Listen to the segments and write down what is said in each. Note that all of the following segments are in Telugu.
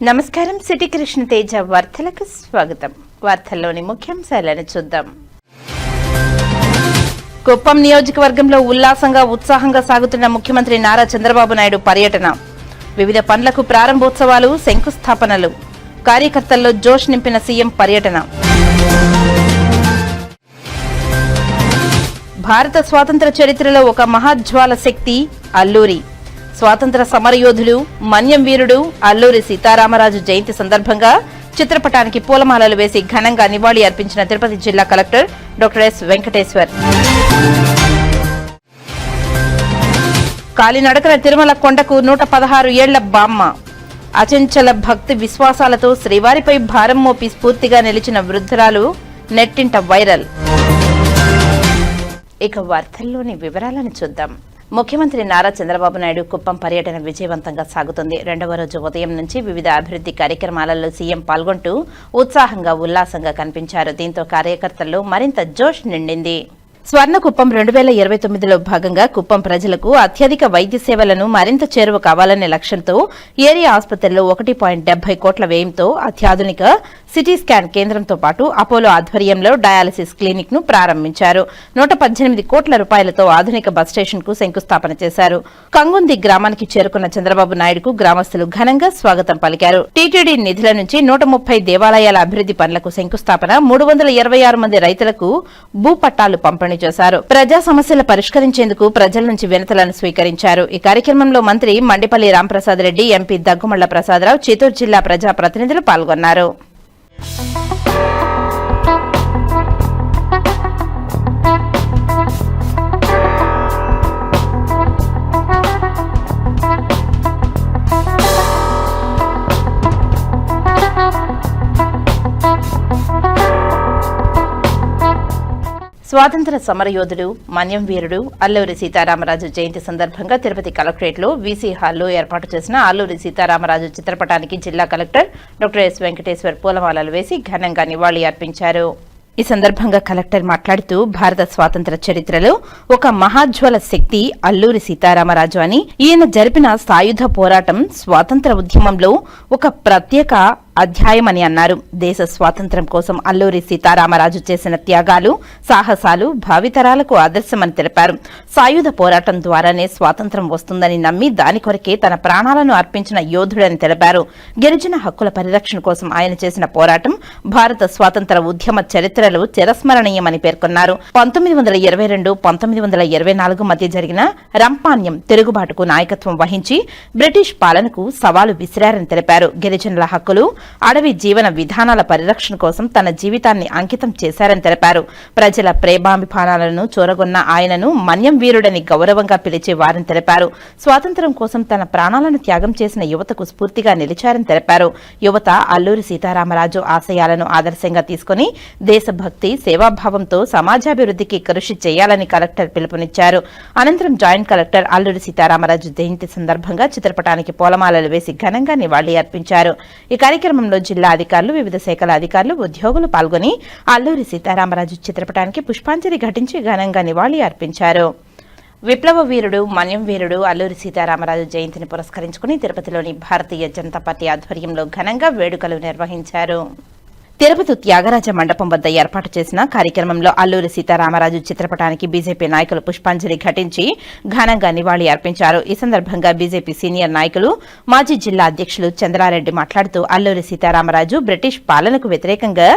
నమస్కారం. సిటీ కృష్ణ తేజ వార్తలకు స్వాగతం. వార్తల్లోని ముఖ్యాంశాలను చూద్దాం. కుప్పం నియోజకవర్గంలో ఉత్సాహంగా సాగుతున్న ముఖ్యమంత్రి నారా చంద్రబాబు నాయుడు పర్యటన. వివిధ పనులకు ప్రారంభోత్సవాలు, శంకుస్థాపనలు. కార్యకర్తల్లో జోష్ నింపిన సీఎం పర్యటన. భారత స్వాతంత్ర చరిత్రలో ఒక మహాజ్వాల శక్తి అల్లూరి. స్వాతంత్ర సమరయోధులు, మన్యం వీరుడు అల్లూరి సీతారామరాజు జయంతి సందర్భంగా చిత్రపటానికి పూలమాలలు వేసి ఘనంగా నివాళి అర్పించిన తిరుపతి జిల్లా కలెక్టర్ డాక్టర్ ఎస్ వెంకటేశ్వర్. కాలినడకన తిరుమల కొండకు 116 ఏళ్ల బామ్మ. అచంచల భక్తి విశ్వాసాలతో శ్రీవారిపై భారం మోపి స్ఫూర్తిగా నిలిచిన వృద్ధురాలు నెట్టింట వైరల్. ఇక వార్తల్లోని వివరాలను చూద్దాం. ముఖ్యమంత్రి నారా చంద్రబాబు నాయుడు కుప్పం పర్యటన విజయవంతంగా సాగుతుంది. రెండవ రోజు ఉదయం నుంచి వివిధ అభివృద్ధి కార్యక్రమాలలో సీఎం పాల్గొంటూ ఉల్లాసంగా కనిపించారు. దీంతో కార్యకర్తల్లో మరింత జోష్ నిండింది. స్వర్ణకుప్పం 2029లో భాగంగా కుప్పం ప్రజలకు అత్యధిక వైద్య సేవలను మరింత చేరువ కావాలనే లక్ష్యంతో ఏరియా ఆసుపత్రిలో 1.70 కోట్ల వ్యయంతో అత్యాధునిక సిటీ స్కాన్ కేంద్రంతో పాటు అపోలో ఆధ్వర్యంలో డయాలసిస్ క్లినిక్ ను ప్రారంభించారు. 118 కోట్ల రూపాయలతో ఆధునిక బస్ స్టేషన్ కు శంకుస్థాపన చేశారు. కంగుంది గ్రామానికి చేరుకున్న చంద్రబాబు నాయుడుకు గ్రామస్తులు ఘనంగా స్వాగతం పలికారు. టీటీడీ నిధుల నుంచి 130 దేవాలయాల అభివృద్ధి పనులకు శంకుస్థాపన, 326 మంది రైతులకు భూపట్టాలు పంపిణీ చేశారు. ప్రజా సమస్యలు పరిష్కరించేందుకు ప్రజల నుంచి వినతులను స్వీకరించారు. ఈ కార్యక్రమంలో మంత్రి మండిపల్లి రాంప్రసాద్ రెడ్డి, ఎంపీ దగ్గుమళ్ల ప్రసాదరావు, చిత్తూరు జిల్లా ప్రజా ప్రతినిధులు పాల్గొన్నారు. స్వాతంత్ర సమరయోధుడు, మన్యం వీరుడు అల్లూరి సీతారామరాజు జయంతి సందర్భంగా తిరుపతి కలెక్టరేట్లో వీసీ హాల్లో ఏర్పాటు చేసిన అల్లూరి సీతారామరాజు చిత్రపటానికి జిల్లా కలెక్టర్ డాక్టర్ ఎస్ వెంకటేశ్వర్ పూలమాలలు వేసి ఘనంగా నివాళి అర్పించారు. ఈ సందర్భంగా కలెక్టర్ మాట్లాడుతూ భారత స్వాతంత్ర చరిత్రలో ఒక మహాజ్వల శక్తి అల్లూరి సీతారామరాజు అని, ఈయన జరిపిన సాయుధ పోరాటం స్వాతంత్ర ఉద్యమంలో ఒక ప్రత్యేక అధ్యాయమని అన్నారు. దేశ స్వాతంత్ర్యం కోసం అల్లూరి సీతారామరాజు చేసిన త్యాగాలు, సాహసాలు భావితరాలకు ఆదర్శమని తెలిపారు. సాయుధ పోరాటం ద్వారానే స్వాతంత్ర్యం వస్తుందని నమ్మి దాని కొరకే తన ప్రాణాలను అర్పించిన యోధుడని తెలిపారు. గిరిజన హక్కుల పరిరక్షణ కోసం ఆయన చేసిన పోరాటం భారత స్వాతంత్ర ఉద్యమ చరిత్రలో చిరస్మరణీయమని పేర్కొన్నారు. 1922-1924 మధ్య జరిగిన రంపాన్యం తిరుగుబాటుకు నాయకత్వం వహించి బ్రిటిష్ పాలనకు సవాలు విసిరారని తెలిపారు. గిరిజనుల హక్కులు, అడవి జీవన విధానాల పరిరక్షణ కోసం తన జీవితాన్ని అంకితం చేశారని తెలిపారు. ప్రజల ప్రేమాభిమానాలను చూరగొన్న ఆయనను మన్యం వీరుడని గౌరవంగా పిలిచేవారని తెలిపారు. స్వాతంత్ర్యం కోసం తన ప్రాణాలను త్యాగం చేసిన యువతకు స్ఫూర్తిగా నిలిచారని తెలిపారు. యువత అల్లూరి సీతారామరాజు ఆశయాలను ఆదర్శంగా తీసుకుని దేశభక్తి, సేవాభావంతో సమాజాభివృద్ధికి కృషి చేయాలని కలెక్టర్ పిలుపునిచ్చారు. అనంతరం జాయింట్ కలెక్టర్ అల్లూరి సీతారామరాజు జయంతి సందర్భంగా చిత్రపటానికి పూలమాలలు వేసి ఘనంగా నివాళి అర్పించారు. ఈ కార్యక్రమంలో జిల్లా అధికారులు, వివిధ శాఖల అధికారులు, ఉద్యోగులు పాల్గొని అల్లూరి సీతారామరాజు చిత్రపటానికి పుష్పాంజలి ఘటించి ఘనంగా నివాళి అర్పించారు. విప్లవ వీరుడు, మన్యం వీరుడు అల్లూరి సీతారామరాజు జయంతిని పురస్కరించుకుని తిరుపతిలోని భారతీయ జనతా పార్టీ ఆధ్వర్యంలో ఘనంగా వేడుకలు నిర్వహించారు. తిరుపతి త్యాగరాజ మండపం వద్ద ఏర్పాటు చేసిన కార్యక్రమంలో అల్లూరి సీతారామరాజు చిత్రపటానికి బీజేపీ నాయకులు పుష్పాంజలి ఘటించి ఘనంగా నివాళి అర్పించారు. ఈ సందర్భంగా బీజేపీ సీనియర్ నాయకులు, మాజీ జిల్లా అధ్యక్షులు చంద్రారెడ్డి మాట్లాడుతూ అల్లూరి సీతారామరాజు బ్రిటిష్ పాలనకు వ్యతిరేకంగా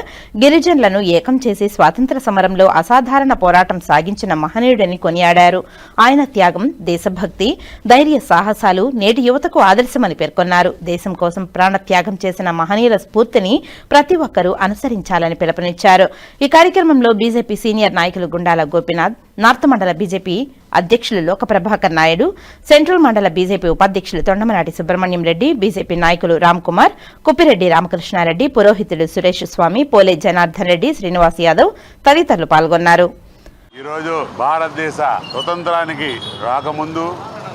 గిరిజనులను ఏకం చేసి స్వాతంత్ర సమరంలో అసాధారణ పోరాటం సాగించిన మహనీయుడని కొనియాడారు. ఆయన త్యాగం, దేశభక్తి, ధైర్య సాహసాలు నేటి యువతకు ఆదర్శమని పేర్కొన్నారు. దేశం కోసం ప్రాణత్యాగం చేసిన మహనీయుల స్ఫూర్తిని ప్రతి ఒక్కరూ అనుసరించాలని పిలుపునిచ్చారు. ఈ కార్యక్రమంలో బీజేపీ సీనియర్ నాయకులు గుండాల గోపీనాథ్, నార్త్ మండల బీజేపీ అధ్యక్షులు లోక ప్రభాకర్ నాయుడు, సెంట్రల్ మండల బీజేపీ ఉపాధ్యక్షులు తొండమనాటి సుబ్రహ్మణ్యం రెడ్డి, బీజేపీ నాయకులు రామ్ కుమార్, కుప్పిరెడ్డి రామకృష్ణారెడ్డి, పురోహితులు సురేష్ స్వామి, పోలే జనార్దన్ రెడ్డి, శ్రీనివాస్ యాదవ్ తదితరులు పాల్గొన్నారు. ఈరోజు భారతదేశ స్వతంత్రానికి రాకముందు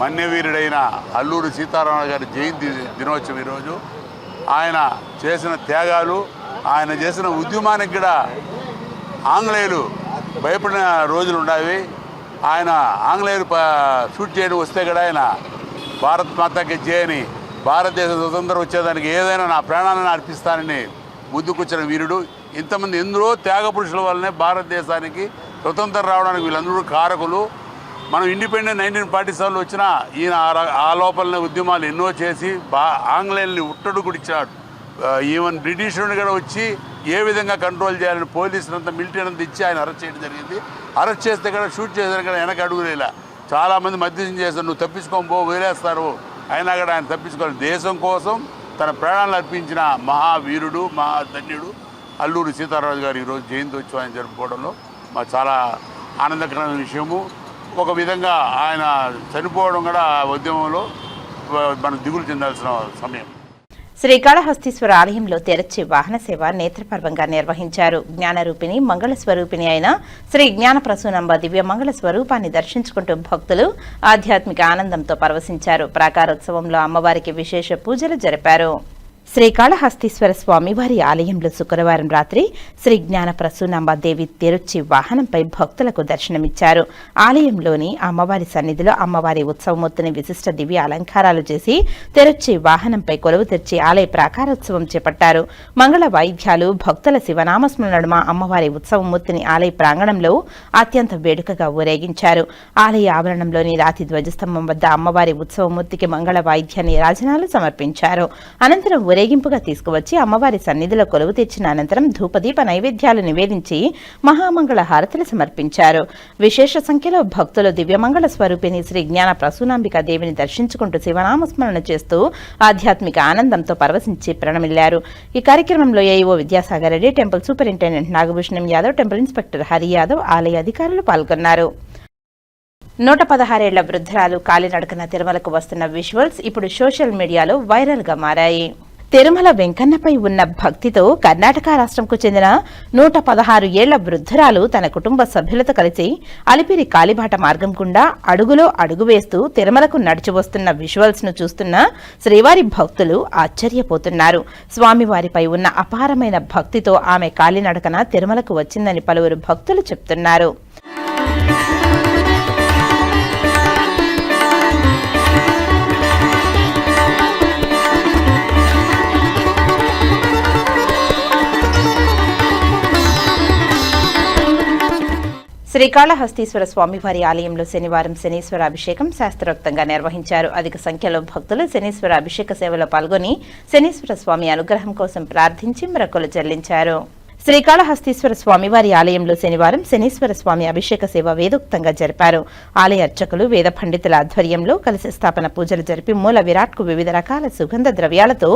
మన్యవీరుడైన అల్లూరి సీతారామరాజు గారి జయంతి దినోత్సవం. ఈరోజు ఆయన చేసిన త్యాగాలు, ఆయన చేసిన ఉద్యమానికి కూడా ఆంగ్లేయులు భయపడిన రోజులు ఉండేవి. ఆయన ఆంగ్లేయులు షూట్ చేయడం వస్తే కూడా ఆయన భారత్ మాతాకి జై అని భారతదేశ స్వతంత్రం వచ్చేదానికి ఏదైనా నా ప్రాణాలను అర్పిస్తానని ముందుకొచ్చిన వీరుడు. ఇంతమంది ఎందరో త్యాగ పురుషుల వల్లనే భారతదేశానికి స్వతంత్రం రావడానికి వీళ్ళందరూ కారకులు. మనం ఇండిపెండెంట్ 1947లో వచ్చినా ఈయన ఆ లోపలనే ఉద్యమాలు ఎన్నో చేసి ఆంగ్లేయుల్ని ఉట్టడుగుడిచ్చాడు. ఈవెన్ బ్రిటిషుడిని కూడా వచ్చి ఏ విధంగా కంట్రోల్ చేయాలని పోలీసులంతా మిలిటరీ అంతా ఇచ్చి ఆయన అరెస్ట్ చేయడం జరిగింది. అరెస్ట్ చేస్తే కూడా షూట్ చేసిన కూడా వెనక అడుగులేలా. చాలామంది మధ్యస్థం చేస్తారు, నువ్వు తప్పించుకొని పో వదిలేస్తారు, అయినా కూడా ఆయన తప్పించుకోవాలి. దేశం కోసం తన ప్రాణాలను అర్పించిన మహావీరుడు, మహాధన్యుడు అల్లూరి సీతారామరాజు గారు ఈరోజు జయంతి ఉత్సవాన్ని జరుపుకోవడంలో మాకు చాలా ఆనందకరమైన విషయము. ఒక విధంగా ఆయన చనిపోవడం కూడా ఉద్యమంలో మనం దిగులు చెందాల్సిన సమయం. శ్రీకాళహస్తీశ్వర ఆలయంలో తెరచి వాహన సేవ నేత్రపర్వంగా నిర్వహించారు. జ్ఞానరూపిణి మంగళ స్వరూపిణి అయిన శ్రీ జ్ఞాన ప్రసూనంబ దివ్య మంగళ స్వరూపాన్ని దర్శించుకుంటూ భక్తులు ఆధ్యాత్మిక ఆనందంతో పరవశించారు. ప్రాకారోత్సవంలో అమ్మవారికి విశేష పూజలు జరిపారు. శ్రీకాళహస్తీశ్వర స్వామివారి ఆలయంలో శుక్రవారం రాత్రి శ్రీ జ్ఞాన ప్రసూనాంబాదేవి తెరుచి వాహనంపై భక్తులకు దర్శనమిచ్చారు. ఆలయంలోని అమ్మవారి సన్నిధిలో అమ్మవారి ఉత్సవమూర్తిని విశిష్ట దివ్య అలంకారాలు చేసి తెరుచి వాహనంపై కొలువు తెచ్చి ఆలయ ప్రాకారోత్సవం చేపట్టారు. మంగళ వాయిద్యాలు, భక్తుల శివనామస్మరణ నడుమ అమ్మవారి ఉత్సవమూర్తిని ఆలయ ప్రాంగణంలో అత్యంత వేడుకగా ఊరేగించారు. ఆలయ ఆవరణంలోని రాతి ధ్వజస్తంభం వద్ద అమ్మవారి ఉత్సవమూర్తికి మంగళ వాయిద్య నీరాజనాలు సమర్పించారు. అనంతరం ఊరేగింపుగా తీసుకువచ్చి అమ్మవారి సన్నిధిలో కొలువు తెచ్చిన అనంతరం ధూపదీప నైవేద్యాలు నివేదించి మహామంగళ హారతులు సమర్పించారు. విశేష సంఖ్యలో భక్తులు దివ్యమంగళ స్వరూపిణి శ్రీ జ్ఞాన ప్రసూనాంబిక దేవిని దర్శించుకుంటూ శివనామస్మరణ చేస్తూ ఆధ్యాత్మిక ఆనందంతో పరవశించి ప్రణమిల్లారు. ఈ కార్యక్రమంలో AEO Vidyasagar Reddy, temple superintendent Nagabhushanam Yadav, temple inspector Hari Yadav, ఆలయ అధికారులు పాల్గొన్నారు. 116 ఏళ్ల వృద్ధురాలు కాలినడకన తిరుమలకు వస్తున్న విజువల్స్ ఇప్పుడు సోషల్ మీడియాలో వైరల్ గా మారాయి. తిరుమల వెంకన్నపై ఉన్న భక్తితో కర్ణాటక రాష్ట్రంకు చెందిన 116 ఏళ్ల వృద్ధురాలు తన కుటుంబ సభ్యులతో కలిసి అలిపిరి కాలిబాట మార్గం గుండా అడుగులో అడుగు వేస్తూ తిరుమలకు నడిచి వస్తున్న విజువల్స్ ను చూస్తున్న శ్రీవారి భక్తులు ఆశ్చర్యపోతున్నారు. స్వామివారిపై ఉన్న అపారమైన భక్తితో ఆమె కాలినడకన తిరుమలకు వచ్చిందని పలువురు భక్తులు చెప్తున్నారు. శ్రీకాళహస్తీశ్వర స్వామివారి ఆలయంలో శనివారం శనీశ్వర అభిషేకం శాస్త్రోక్తంగా నిర్వహించారు. అధిక సంఖ్యలో భక్తులు శనీశ్వర అభిషేక సేవలో పాల్గొని శనీశ్వర స్వామి అనుగ్రహం కోసం ప్రార్థించి మొక్కులు చెల్లించారు. శ్రీకాళహస్తీశ్వర స్వామివారి ఆలయంలో శనివారం శనీశ్వర స్వామి అభిషేక సేవ వేదోక్తంగా జరిపారు. ఆలయ అర్చకులు, వేద పండితుల ఆధ్వర్యంలో కలశ స్థాపన పూజలు జరిపి మూల విరాట్కు వివిధ రకాల సుగంధ ద్రవ్యాలతో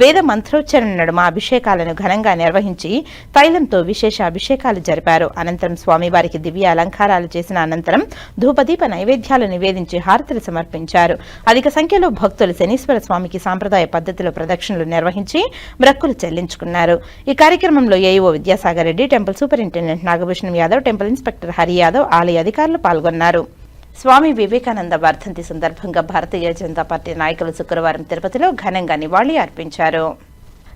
వేద మంత్రోచ్చరణ నడుమ అభిషేకాలను ఘనంగా నిర్వహించి తైలంతో విశేష అభిషేకాలు జరిపారు. అనంతరం స్వామివారికి దివ్య అలంకారాలు చేసిన అనంతరం ధూపదీప నైవేద్యాలు నివేదించి హారతులు సమర్పించారు. అధిక సంఖ్యలో భక్తులు శనీశ్వర స్వామికి సాంప్రదాయ పద్ధతిలో ప్రదక్షిణలు నిర్వహించి మొక్కులు చెల్లించుకున్నారు. ఈ కార్యక్రమంలో AEO Vidyasagar Reddy, temple superintendent Nagabhushanam Yadav, temple inspector Hari Yadav, ఆలయ అధికారులు పాల్గొన్నారు. స్వామి వివేకానంద వర్ధంతి సందర్భంగా భారతీయ జనతా పార్టీ నాయకులు శుక్రవారం తిరుపతిలో ఘనంగా నివాళి అర్పించారు.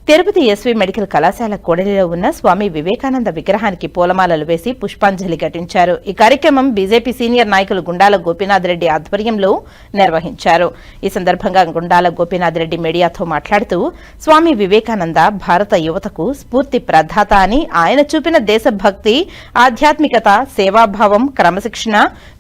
తిరుపతి ఎస్వి మెడికల్ కళాశాల కూడలిలో ఉన్న స్వామి వివేకానంద విగ్రహానికి పూలమాలలు వేసి పుష్పాంజలి ఘటించారు. ఈ కార్యక్రమం బీజేపీ సీనియర్ నాయకులు గుండాల గోపీనాథ్ రెడ్డి ఆధ్వర్యంలో నిర్వహించారు. ఈ సందర్భంగా గుండాల గోపీనాథ్ రెడ్డి మీడియాతో మాట్లాడుతూ స్వామి వివేకానంద భారత యువతకు స్ఫూర్తి ప్రదాత అని, ఆయన చూపిన దేశభక్తి, ఆధ్యాత్మికత, సేవాభావం, క్రమశిక్షణ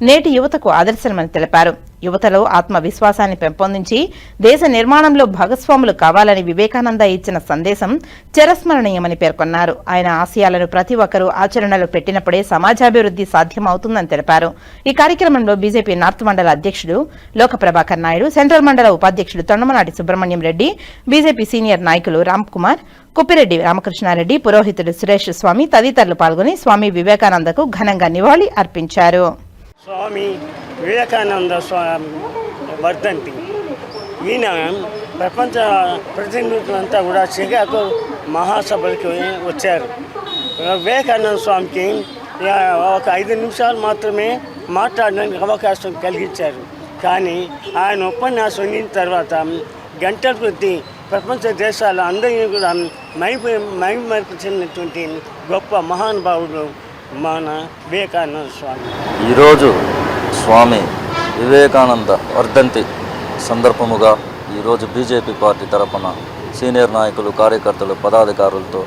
నేటి యువతకు ఆదర్శనమని తెలిపారు. యువతలో ఆత్మవిశ్వాసాన్ని పెంపొందించి దేశ నిర్మాణంలో భాగస్వాములు కావాలని వివేకానంద ఇచ్చిన సందేశం చిరస్మరణీయమని పేర్కొన్నారు. ఆయన ఆశయాలను ప్రతి ఒక్కరూ ఆచరణలో పెట్టినప్పుడే సమాజాభివృద్ధి సాధ్యమవుతుందని తెలిపారు. ఈ కార్యక్రమంలో బీజేపీ నార్త్ మండల అధ్యక్షుడు లోక ప్రభాకర్ నాయుడు, సెంట్రల్ మండల ఉపాధ్యక్షుడు తొండమనాటి సుబ్రహ్మణ్యం రెడ్డి, బీజేపీ సీనియర్ నాయకులు రామ్ కుమార్, కుప్పిరెడ్డి రామకృష్ణారెడ్డి, పురోహితుడు సురేష్ స్వామి తదితరులు పాల్గొని స్వామి వివేకానందకు ఘనంగా నివాళి అర్పించారు. స్వామి వివేకానంద స్వామి వర్ధంతి. ఈయన ప్రపంచ ప్రతినిధులంతా కూడా శ్రీకాకు మహాసభలకు వచ్చారు. వివేకానంద స్వామికి ఒక 5 నిమిషాలు మాత్రమే మాట్లాడడానికి అవకాశం కలిగించారు. కానీ ఆయన ఉపన్యాసం విన్న తర్వాత గంటల కొద్దీ ప్రపంచ దేశాల అందరినీ కూడా మైమరిచినటువంటి గొప్ప మహానుభావుడు మన వివేకానంద స్వామి. ఈరోజు స్వామి వివేకానంద వర్ధంతి సందర్భముగా ఈరోజు బీజేపీ పార్టీ తరపున సీనియర్ నాయకులు, కార్యకర్తలు, పదాధికారులతో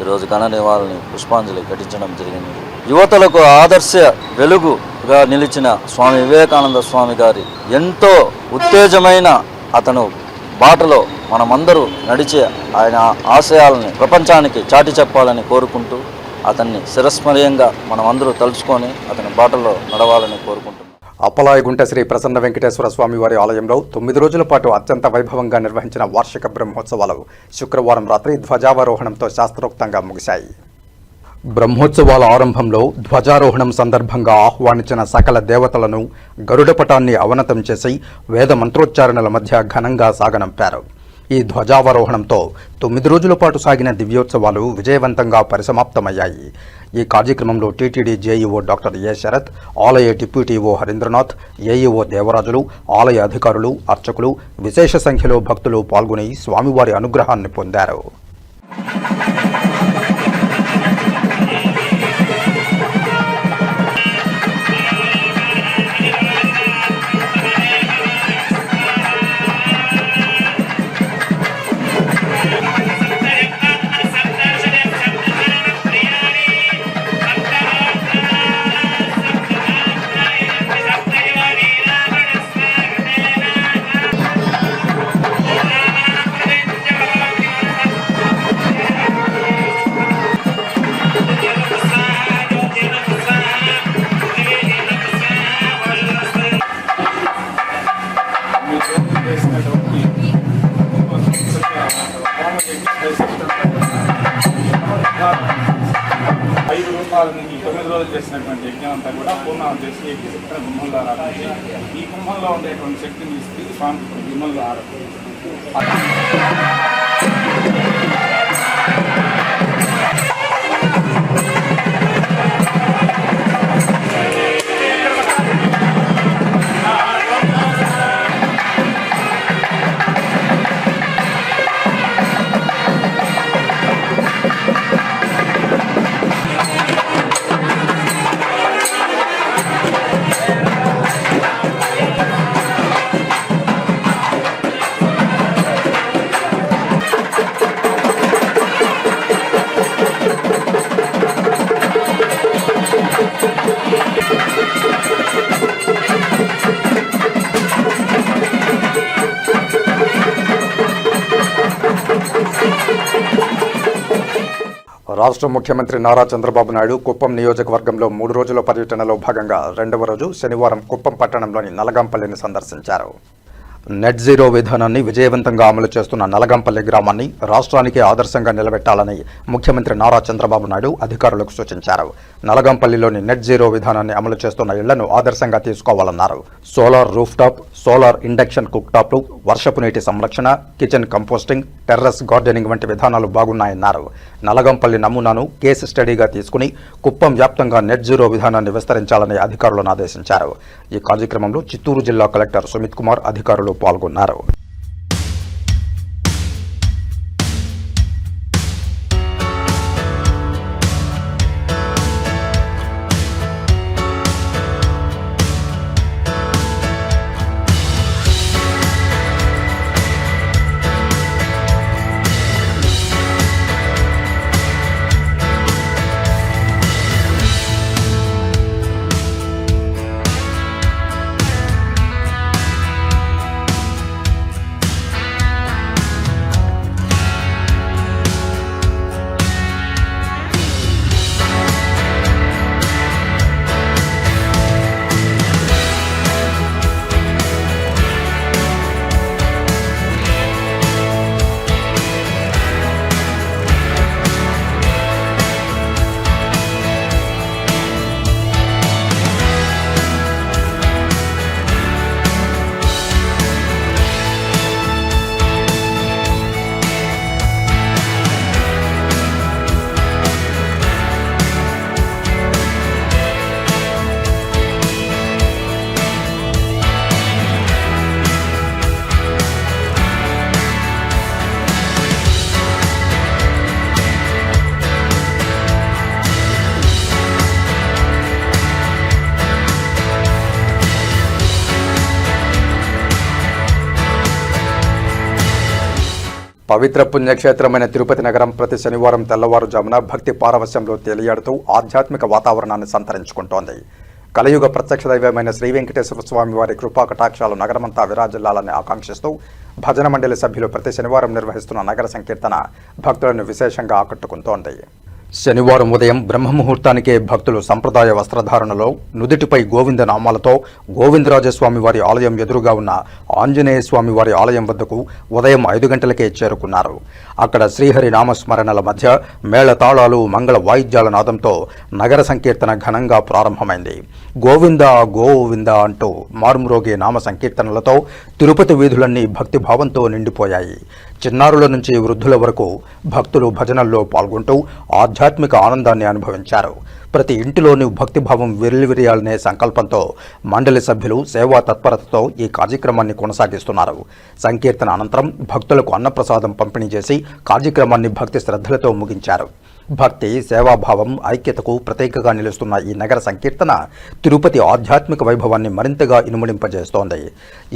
ఈరోజు ఘన నివాళిని పుష్పాంజలి ఘటించడం జరిగింది. యువతలకు ఆదర్శ వెలుగుగా నిలిచిన స్వామి వివేకానంద స్వామి గారి ఎంతో ఉత్తేజమైన అతను బాటలో మనమందరూ నడిచే ఆయన ఆశయాలని ప్రపంచానికి చాటి చెప్పాలని కోరుకుంటూ అతన్ని శిరస్మరణీయంగా మనమందరూ తలుచుకొని అతని బాటలో నడవాలని కోరుకుంటున్నాం. అప్పలాయగుంట శ్రీ ప్రసన్న వెంకటేశ్వర స్వామి వారి ఆలయంలో 9 రోజుల పాటు అత్యంత వైభవంగా నిర్వహించిన వార్షిక బ్రహ్మోత్సవాలు శుక్రవారం రాత్రి ధ్వజావరోహణంతో శాస్త్రోక్తంగా ముగిశాయి. బ్రహ్మోత్సవాల ఆరంభంలో ధ్వజారోహణం సందర్భంగా ఆహ్వానించిన సకల దేవతలను గరుడపటాన్ని అవనతం చేసి వేద మంత్రోచ్చారణల మధ్య ఘనంగా సాగనంపారు. ఈ ధ్వజావరోహణంతో 9 రోజుల పాటు సాగిన దివ్యోత్సవాలు విజయవంతంగా పరిసమాప్తమయ్యాయి. ఈ కార్యక్రమంలో TTD JEO doctor A Sarath, ఆలయ డిప్యూటీఓ హరీంద్రనాథ్, ఏఈఓ దేవరాజులు, ఆలయ అధికారులు, అర్చకులు, విశేష సంఖ్యలో భక్తులు పాల్గొని స్వామివారి అనుగ్రహాన్ని పొందారు. ఐదు రూపాయల నుంచి 9 రోజులు చేసినటువంటి యజ్ఞం అంతా కూడా పూర్ణాహం చేసి ఇక్కడ గుమ్మంలో ఆరాధించి ఈ కుంభంలో ఉండేటువంటి శక్తిని ఇస్తే స్వామికి ఇప్పుడు గుమ్మంలో ఆరాధించి రాష్ట్ర ముఖ్యమంత్రి నారా చంద్రబాబు నాయుడు కుప్పం నియోజకవర్గంలో 3 రోజుల పర్యటనలో భాగంగా 2వ రోజు శనివారం కుప్పం పట్టణంలోని నలగంపల్లిని సందర్శించారు. నెట్ జీరో విధానాన్ని విజయవంతంగా అమలు చేస్తున్న నలగంపల్లి గ్రామాన్ని రాష్ట్రానికి ఆదర్శంగా నిలబెట్టాలని ముఖ్యమంత్రి నారా చంద్రబాబు నాయుడు అధికారులకు సూచించారు. నలగంపల్లిలోని నెట్ జీరో విధానాన్ని అమలు చేస్తున్న ఇళ్లను ఆదర్శంగా తీసుకోవాలన్నారు. సోలార్ రూఫ్టాప్, సోలార్ ఇండక్షన్ కుక్టాప్లు, వర్షపు నీటి సంరక్షణ, కిచెన్ కంపోస్టింగ్, టెర్రస్ గార్డెనింగ్ వంటి విధానాలు బాగున్నాయన్నారు. నలగంపల్లి నమూనాను కేసు స్టడీగా తీసుకుని కుప్పం వ్యాప్తంగా నెట్ జీరో విధానాన్ని విస్తరించాలని అధికారులను ఆదేశించారు. ఈ కార్యక్రమంలో చిత్తూరు జిల్లా కలెక్టర్ సుమిత్ కుమార్ అధికారులు పాల్గొన్నారు. పవిత్ర పుణ్యక్షేత్రమైన తిరుపతి నగరం ప్రతి శనివారం తెల్లవారుజామున భక్తి పారవశ్యంలో తేలియాడుతూ ఆధ్యాత్మిక వాతావరణాన్ని సంతరించుకుంటోంది. కలియుగ ప్రత్యక్ష దైవమైన శ్రీ వెంకటేశ్వర స్వామి వారి కృపా కటాక్షాలు నగరమంతా విరాజిల్లాలని ఆకాంక్షిస్తూ భజన మండలి సభ్యులు ప్రతి శనివారం నిర్వహిస్తున్న నగర సంకీర్తన భక్తులను విశేషంగా ఆకట్టుకుంటోంది. శనివారం ఉదయం బ్రహ్మముహూర్తానికే భక్తులు సంప్రదాయ వస్త్రధారణలో నుదుటిపై గోవింద నామాలతో గోవిందరాజస్వామి వారి ఆలయం ఎదురుగా ఉన్న ఆంజనేయ స్వామి వారి ఆలయం వద్దకు ఉదయం 5 గంటలకే చేరుకున్నారు. అక్కడ శ్రీహరి నామస్మరణల మధ్య మేళతాళాలు మంగళ వాయిద్యాల నాదంతో నగర సంకీర్తన ఘనంగా ప్రారంభమైంది. గోవింద గోవింద అంటూ మారుమ్రోగే నామ సంకీర్తనలతో తిరుపతి వీధులన్నీ భక్తిభావంతో నిండిపోయాయి. చిన్నారుల నుంచి వృద్ధుల వరకు భక్తులు భజనల్లో పాల్గొంటూ ఆధ్యాత్మిక ఆనందాన్ని అనుభవించారు. ప్రతి ఇంటిలోనూ భక్తిభావం విర్లివిరియాలనే సంకల్పంతో మండలి సభ్యులు సేవా తత్పరతతో ఈ కార్యక్రమాన్ని కొనసాగిస్తున్నారు. సంకీర్తన అనంతరం భక్తులకు అన్నప్రసాదం పంపిణీ చేసి కార్యక్రమాన్ని భక్తి శ్రద్ధలతో ముగించారు. భక్తి, సేవాభావం, ఐక్యతకు ప్రతీకగా నిలుస్తున్న ఈ నగర సంకీర్తన తిరుపతి ఆధ్యాత్మిక వైభవాన్ని మరింతగా ఇనుమడింపజేస్తోంది.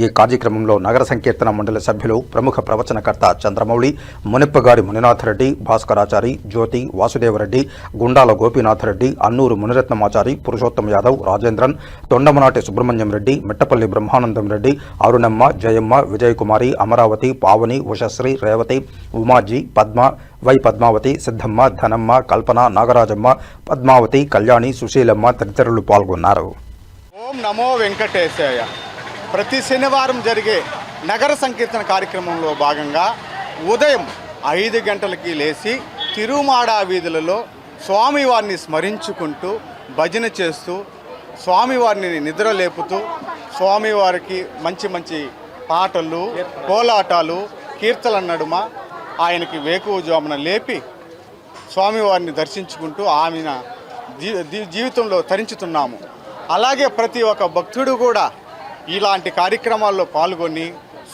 ఈ కార్యక్రమంలో నగర సంకీర్తన మండలి సభ్యులు ప్రముఖ ప్రవచనకర్త చంద్రమౌళి, మునిప్పగారి మునినాథరెడ్డి, భాస్కరాచారి, జ్యోతి, వాసుదేవరెడ్డి, గుండాల గోపీనాథరెడ్డి, అన్నూరు మునిరత్నమాచారి, పురుషోత్తం యాదవ్, రాజేంద్రన్, తొండమనాటి సుబ్రహ్మణ్యం రెడ్డి, మిట్టపల్లి బ్రహ్మానందం రెడ్డి, అరుణమ్మ, జయమ్మ, విజయకుమారి, అమరావతి, పావని, ఉషశ్రీ, రేవతి, ఉమాజీ, పద్మ, వై పద్మావతి, సిద్ధమ్మ, ధనమ్మ, కల్పన, నాగరాజమ్మ, పద్మావతి, కళ్యాణి, సుశీలమ్మ తదితరులు పాల్గొన్నారు. ఓం నమో వెంకటేశాయ. ప్రతి శనివారం జరిగే నగర సంకీర్తన కార్యక్రమంలో భాగంగా ఉదయం 5 గంటలకి లేచి తిరుమాడ వీధులలో స్వామివారిని స్మరించుకుంటూ భజన చేస్తూ స్వామివారిని నిద్ర లేపుతూ స్వామివారికి మంచి మంచి పాటలు, కోలాటాలు, కీర్తనల నడుమ ఆయనకి వేకువజామున లేపి స్వామివారిని దర్శించుకుంటూ ఆమెన జీవితంలో తరించుతున్నాము. అలాగే ప్రతి ఒక్క భక్తుడు కూడా ఇలాంటి కార్యక్రమాల్లో పాల్గొని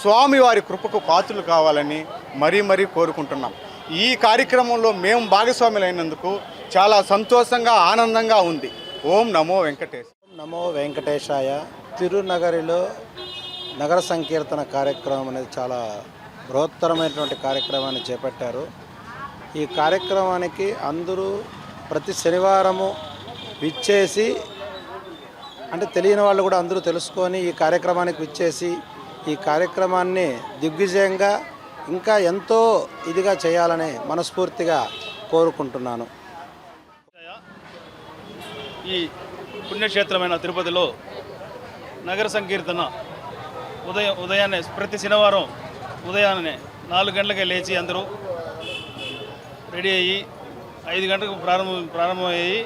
స్వామివారి కృపకు పాత్రలు కావాలని మరీ కోరుకుంటున్నాం. ఈ కార్యక్రమంలో మేము భాగస్వాములైనందుకు చాలా సంతోషంగా, ఆనందంగా ఉంది. ఓం నమో వెంకటేశ్. నమో వెంకటేశాయ. తిరునగరిలో నగర సంకీర్తన కార్యక్రమం అనేది చాలా బృహత్తరమైనటువంటి కార్యక్రమాన్ని చేపట్టారు. ఈ కార్యక్రమానికి అందరూ ప్రతి శనివారము విచ్చేసి, అంటే తెలియని వాళ్ళు కూడా అందరూ తెలుసుకొని ఈ కార్యక్రమానికి విచ్చేసి ఈ కార్యక్రమాన్ని దిగ్విజయంగా ఇంకా ఎంతో ఇదిగా చేయాలని మనస్ఫూర్తిగా కోరుకుంటున్నాను. ఈ పుణ్యక్షేత్రమైన తిరుపతిలో నగర సంకీర్తన ఉదయాన్నే ప్రతి శనివారం ఉదయాన్నే 4 గంటలకే లేచి అందరూ రెడీ అయ్యి 5 గంటలకు ప్రారంభమయ్యి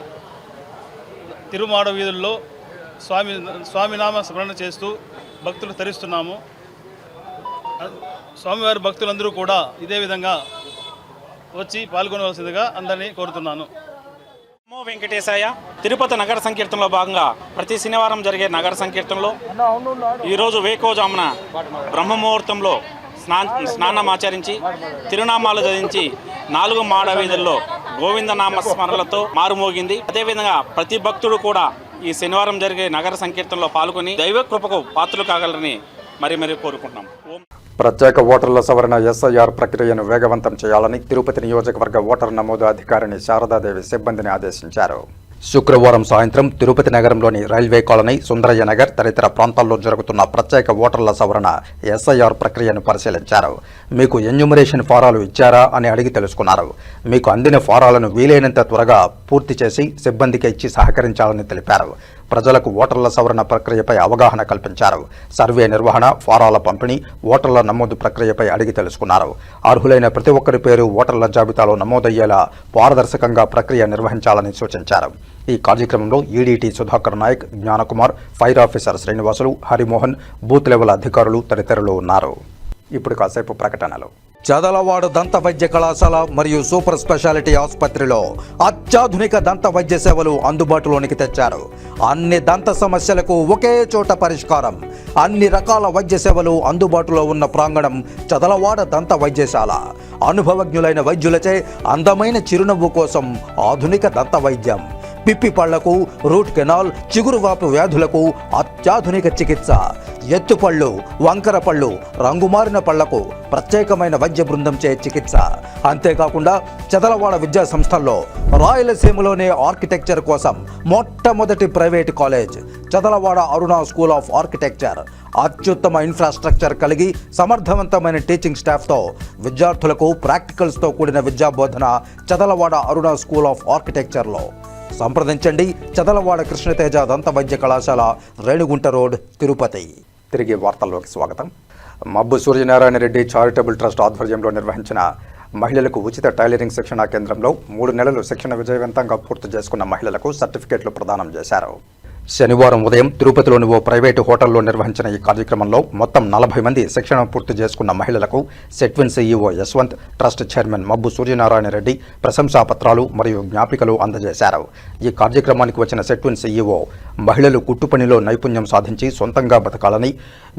తిరుమాడ వీధుల్లో స్వామినామ స్మరణ చేస్తూ భక్తులు తరిస్తున్నాము. స్వామివారి భక్తులందరూ కూడా ఇదే విధంగా వచ్చి పాల్గొనవలసిందిగా అందరినీ కోరుతున్నాను. నమో వెంకటేశాయ. తిరుపతి నగర సంకీర్తనలో భాగంగా ప్రతి శనివారం జరిగే నగర సంకీర్తనలో ఈరోజు వేకోజామున బ్రహ్మముహూర్తంలో స్నానం ఆచరించి తిరునామాలు ధరించి 4 మాడ వీధుల్లో గోవిందనామ స్మరణలతో మారుమోగింది. అదేవిధంగా ప్రతి భక్తుడు కూడా ఈ శనివారం జరిగే నగర సంకీర్తనలో పాల్గొని దైవ కృపకు పాత్రలు కాగలరని మరీ కోరుకుంటున్నాం. ప్రత్యేక ఓటర్ల సవరణ ఎస్ఐఆర్ ప్రక్రియను వేగవంతం చేయాలని తిరుపతి నియోజకవర్గ ఓటర్ నమోదు అధికారిని శారదాదేవి సిబ్బందిని ఆదేశించారు. శుక్రవారం సాయంత్రం తిరుపతి నగరంలోని రైల్వే కాలనీ, సుందరయ్య నగర్ తదితర ప్రాంతాల్లో జరుగుతున్న ప్రత్యేక ఓటర్ల సవరణ ఎస్ఐఆర్ ప్రక్రియను పరిశీలించారు. మీకు ఎన్యూమరేషన్ ఫారాలు ఇచ్చారా అని అడిగి తెలుసుకున్నారు. మీకు అందిన ఫారాలను వీలైనంత త్వరగా పూర్తి చేసి సిబ్బందికి ఇచ్చి సహకరించాలని తెలిపారు. ప్రజలకు ఓటర్ల సవరణ ప్రక్రియపై అవగాహన కల్పించారు. సర్వే నిర్వహణ, ఫారాల పంపిణీ, ఓటర్ల నమోదు ప్రక్రియపై అడిగి తెలుసుకున్నారు. అర్హులైన ప్రతి ఒక్కరి పేరు ఓటర్ల జాబితాలో నమోదయ్యేలా పారదర్శకంగా ప్రక్రియ నిర్వహించాలని సూచించారు. ఈ కార్యక్రమంలో EDT Sudhakar Naik, Gnanakumar, fire officer Srinivasulu, Harimohan, booth level అధికారులు తదితరులు ఉన్నారు. ఇప్పుడు కాసేపు ప్రకటనలు. చదలవాడ దంత వైద్య కళాశాల మరియు సూపర్ స్పెషాలిటీ ఆసుపత్రిలో అత్యాధునిక దంత వైద్య సేవలు అందుబాటులోనికి తెచ్చారు. అన్ని దంత సమస్యలకు ఒకే చోట పరిష్కారం. అన్ని రకాల వైద్య సేవలు అందుబాటులో ఉన్న ప్రాంగణం చదలవాడ దంత వైద్యశాల. అనుభవజ్ఞులైన వైద్యులచే అందమైన చిరునవ్వు కోసం ఆధునిక దంత వైద్యం. పిప్పి పళ్లకు, రూట్ కెనాల్, చిగురువాపు వ్యాధులకు అత్యాధునిక చికిత్స. ఎత్తుపళ్ళు, వంకర పళ్ళు, రంగుమారిన పళ్లకు ప్రత్యేకమైన వైద్య బృందంచే చికిత్స. అంతేకాకుండా చదలవాడ విద్యా సంస్థల్లో రాయలసీమలోనే ఆర్కిటెక్చర్ కోసం మొట్టమొదటి private college Chadalavada Aruna school of architecture. అత్యుత్తమ ఇన్ఫ్రాస్ట్రక్చర్ కలిగి సమర్థవంతమైన టీచింగ్ స్టాఫ్తో విద్యార్థులకు ప్రాక్టికల్స్తో కూడిన విద్యాబోధన చదలవాడ అరుణ స్కూల్ ఆఫ్ ఆర్కిటెక్చర్లో. సంప్రదించండి చదలవాడ కృష్ణతేజ దంత వైద్య కళాశాల, రేణిగుంట రోడ్, తిరుపతి. తిరిగి వార్తల్లోకి స్వాగతం. మబ్బు సూర్యనారాయణ రెడ్డి చారిటబుల్ ట్రస్ట్ ఆధ్వర్యంలో నిర్వహించిన మహిళలకు ఉచిత టైలరింగ్ శిక్షణా కేంద్రంలో 3 నెలలు శిక్షణ విజయవంతంగా పూర్తి చేసుకున్న మహిళలకు సర్టిఫికేట్లు ప్రదానం చేశారు. శనివారం ఉదయం తిరుపతిలోని ఓ ప్రైవేటు హోటల్లో నిర్వహించిన ఈ కార్యక్రమంలో మొత్తం 40 మంది శిక్షణ పూర్తి చేసుకున్న మహిళలకు Setwin CEO Yashwant, trust chairman Mabbu Suryanarayana Reddy ప్రశంసాపత్రాలు మరియు జ్ఞాపికలు అందజేశారు. ఈ కార్యక్రమానికి వచ్చిన సెట్విన్ సీఈఓ మహిళలు కుట్టుపనిలో నైపుణ్యం సాధించి సొంతంగా బతకాలని,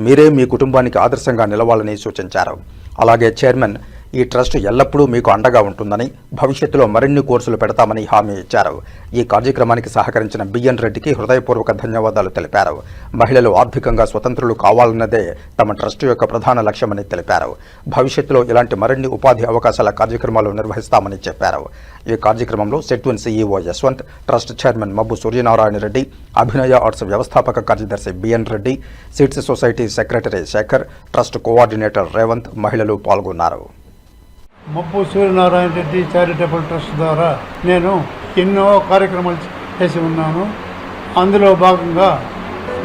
మీరే మీ కుటుంబానికి ఆదర్శంగా నిలవాలని సూచించారు. అలాగే చైర్మన్ ఈ ట్రస్ట్ ఎల్లప్పుడూ మీకు అండగా ఉంటుందని, భవిష్యత్తులో మరిన్ని కోర్సులు పెడతామని హామీ ఇచ్చారు. ఈ కార్యక్రమానికి సహకరించిన బిఎన్ రెడ్డికి హృదయపూర్వక ధన్యవాదాలు తెలిపారు. మహిళలు ఆర్థికంగా స్వతంత్రులు కావాలన్నదే తమ ట్రస్ట్ యొక్క ప్రధాన లక్ష్యమని తెలిపారు. భవిష్యత్తులో ఇలాంటి మరిన్ని ఉపాధి అవకాశాల కార్యక్రమాలు నిర్వహిస్తామని చెప్పారు. ఈ కార్యక్రమంలో SETWIN CEO Yashwant, trust chairman Mabbu Suryanarayana Reddy, Abhinaya arts వ్యవస్థాపక కార్యదర్శి BN Reddy, seeds society secretary Shekar, trust coordinator Revanth మహిళలు పాల్గొన్నారు. మబ్బు సూర్యనారాయణ రెడ్డి చారిటబుల్ ట్రస్ట్ ద్వారా నేను ఎన్నో కార్యక్రమాలు చేసి ఉన్నాను. అందులో భాగంగా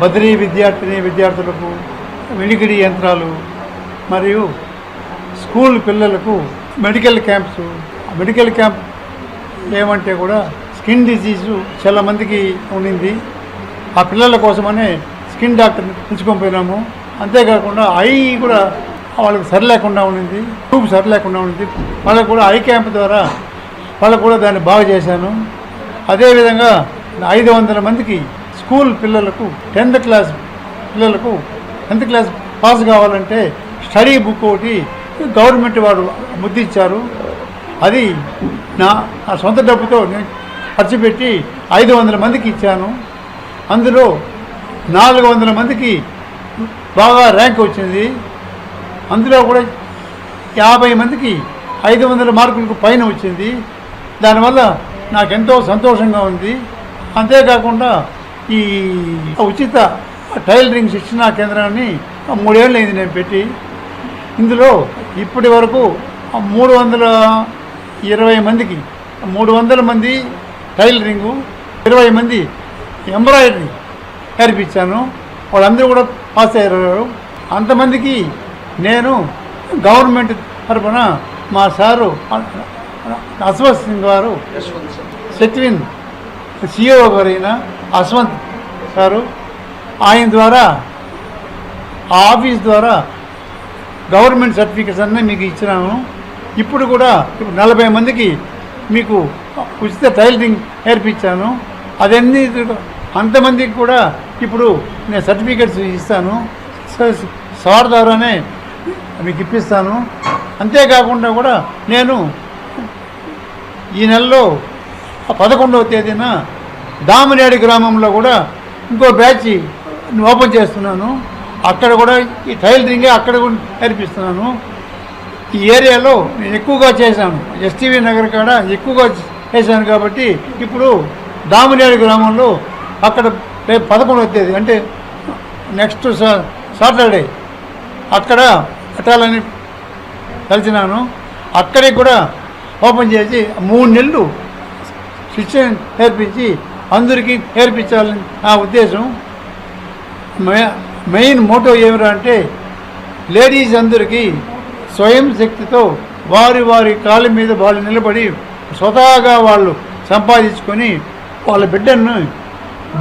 బదిలీ విద్యార్థులకు వినికిడి యంత్రాలు మరియు స్కూల్ పిల్లలకు మెడికల్ క్యాంప్ ఏమంటే కూడా స్కిన్ డిసీజు చాలా మందికి ఉండింది. ఆ పిల్లల కోసమనే స్కిన్ డాక్టర్ని పిలుచుకొని పోయినాము. అంతేకాకుండా ఐ కూడా వాళ్ళకి సరిలేకుండా ఉండింది, ట్యూబ్ సరిలేకుండా ఉండింది. వాళ్ళకు కూడా ఐ క్యాంప్ ద్వారా వాళ్ళకు కూడా దాన్ని బాగు చేశాను. అదేవిధంగా 500 మందికి స్కూల్ పిల్లలకు 10th క్లాస్ పిల్లలకు 10th క్లాస్ పాస్ కావాలంటే స్టడీ బుక్ ఒకటి గవర్నమెంట్ వారు ముద్దిచ్చారు. అది నా సొంత డబ్బుతో నేను ఖర్చు పెట్టి 500 మందికి ఇచ్చాను. అందులో 400 మందికి బాగా ర్యాంక్ వచ్చింది. అందులో కూడా 50 మందికి 500 మార్కులకు పైన వచ్చింది. దానివల్ల నాకెంతో సంతోషంగా ఉంది. అంతేకాకుండా ఈ ఉచిత టైలరింగ్ శిక్షణా కేంద్రాన్ని 3 ఏళ్ళు అయింది నేను పెట్టి. ఇందులో ఇప్పటి వరకు 320 మందికి 300 మంది టైలరింగు, 20 మంది ఎంబ్రాయిడరీ నేర్పించాను. వాళ్ళందరూ కూడా పాస్ అయ్యారు. అంతమందికి నేను గవర్నమెంట్ తరఫున మా సారు అశ్వంత్ సింగ్ గారు, సెట్విన్ సిఇఓ గారైన అశ్వంత్ సారు, ఆయన ద్వారా ఆ ఆఫీస్ ద్వారా గవర్నమెంట్ సర్టిఫికేట్స్ అన్నీ మీకు ఇచ్చినాను. ఇప్పుడు కూడా 40 మందికి మీకు ఉచిత టైలరింగ్ నేర్పించాను. అదన్నీ అంతమందికి కూడా ఇప్పుడు నేను సర్టిఫికేట్స్ ఇస్తాను. సార్ ద్వారానే మీకు ఇప్పిస్తాను. అంతేకాకుండా కూడా నేను ఈ నెలలో 11వ తేదీన దామినేడి గ్రామంలో కూడా ఇంకో బ్యాచ్ ఓపెన్ చేస్తున్నాను. అక్కడ కూడా ఈ టైలరింగే అక్కడ కూడా నేర్పిస్తున్నాను. ఈ ఏరియాలో నేను ఎక్కువగా చేశాను, ఎస్టీవీ నగర్ కాడ ఎక్కువగా చేశాను కాబట్టి ఇప్పుడు దామినేడి గ్రామంలో అక్కడ రేపు 11వ తేదీ అంటే నెక్స్ట్ సాటర్డే అక్కడ పెట్టాలని కలిసినాను. అక్కడికి కూడా ఓపెన్ చేసి 3 నెలలు శిక్షణ నేర్పించి అందరికీ నేర్పించాలని నా ఉద్దేశం. మెయిన్ మోటో ఏమిరా అంటే లేడీస్ అందరికీ స్వయం శక్తితో వారి కాళ్ళ మీద వాళ్ళు నిలబడి స్వతహాగా వాళ్ళు సంపాదించుకొని వాళ్ళ బిడ్డను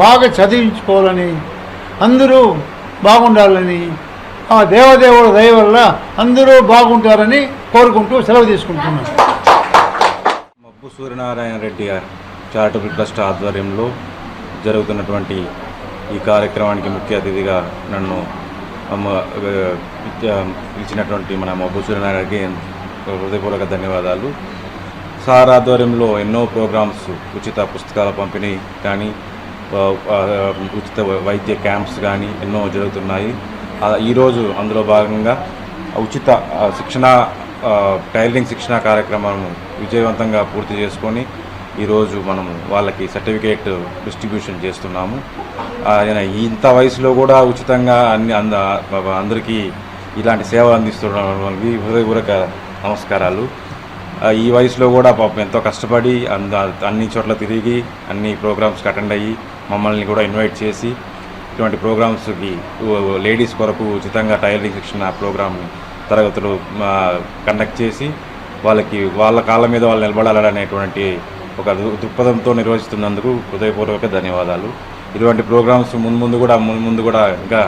బాగా చదివించుకోవాలని, అందరూ బాగుండాలని, ఆ దేవదేవుడు దయ వల్ల అందరూ బాగుంటారని కోరుకుంటూ సెలవు తీసుకుంటున్నాను. మబ్బు సూర్యనారాయణ రెడ్డి గారు చారిటబుల్ ట్రస్ట్ ఆధ్వర్యంలో జరుగుతున్నటువంటి ఈ కార్యక్రమానికి ముఖ్య అతిథిగా నన్ను పిలిచినటువంటి మన మబ్బు సూర్యనారాయణకి హృదయపూర్వక ధన్యవాదాలు. సార్ ఆధ్వర్యంలో ఎన్నో ప్రోగ్రామ్స్, ఉచిత పుస్తకాల పంపిణీ కానీ, ఉచిత వైద్య క్యాంప్స్ కానీ ఎన్నో జరుగుతున్నాయి. ఈరోజు అందులో భాగంగా ఉచిత శిక్షణ టైలరింగ్ శిక్షణ కార్యక్రమాలను విజయవంతంగా పూర్తి చేసుకొని ఈరోజు మనము వాళ్ళకి సర్టిఫికేట్ డిస్ట్రిబ్యూషన్ చేస్తున్నాము. ఇంత వయసులో కూడా ఉచితంగా అందరికీ ఇలాంటి సేవలు అందిస్తున్న వాళ్ళకి హృదయపూర్వక నమస్కారాలు. ఈ వయసులో కూడా పాపం ఎంతో కష్టపడి అన్ని చోట్ల తిరిగి అన్ని ప్రోగ్రామ్స్కి అటెండ్ అయ్యి మమ్మల్ని కూడా ఇన్వైట్ చేసి ఇటువంటి ప్రోగ్రామ్స్కి లేడీస్ కొరకు ఉచితంగా టైలరింగ్ శిక్షణ ప్రోగ్రామ్ని తరగతులు కండక్ట్ చేసి వాళ్ళ కాళ్ళ మీద వాళ్ళు నిలబడాలనేటువంటి ఒక దృక్పథంతో నిర్వహిస్తున్నందుకు హృదయపూర్వక ధన్యవాదాలు. ఇటువంటి ప్రోగ్రామ్స్ ముందు కూడా ఇంకా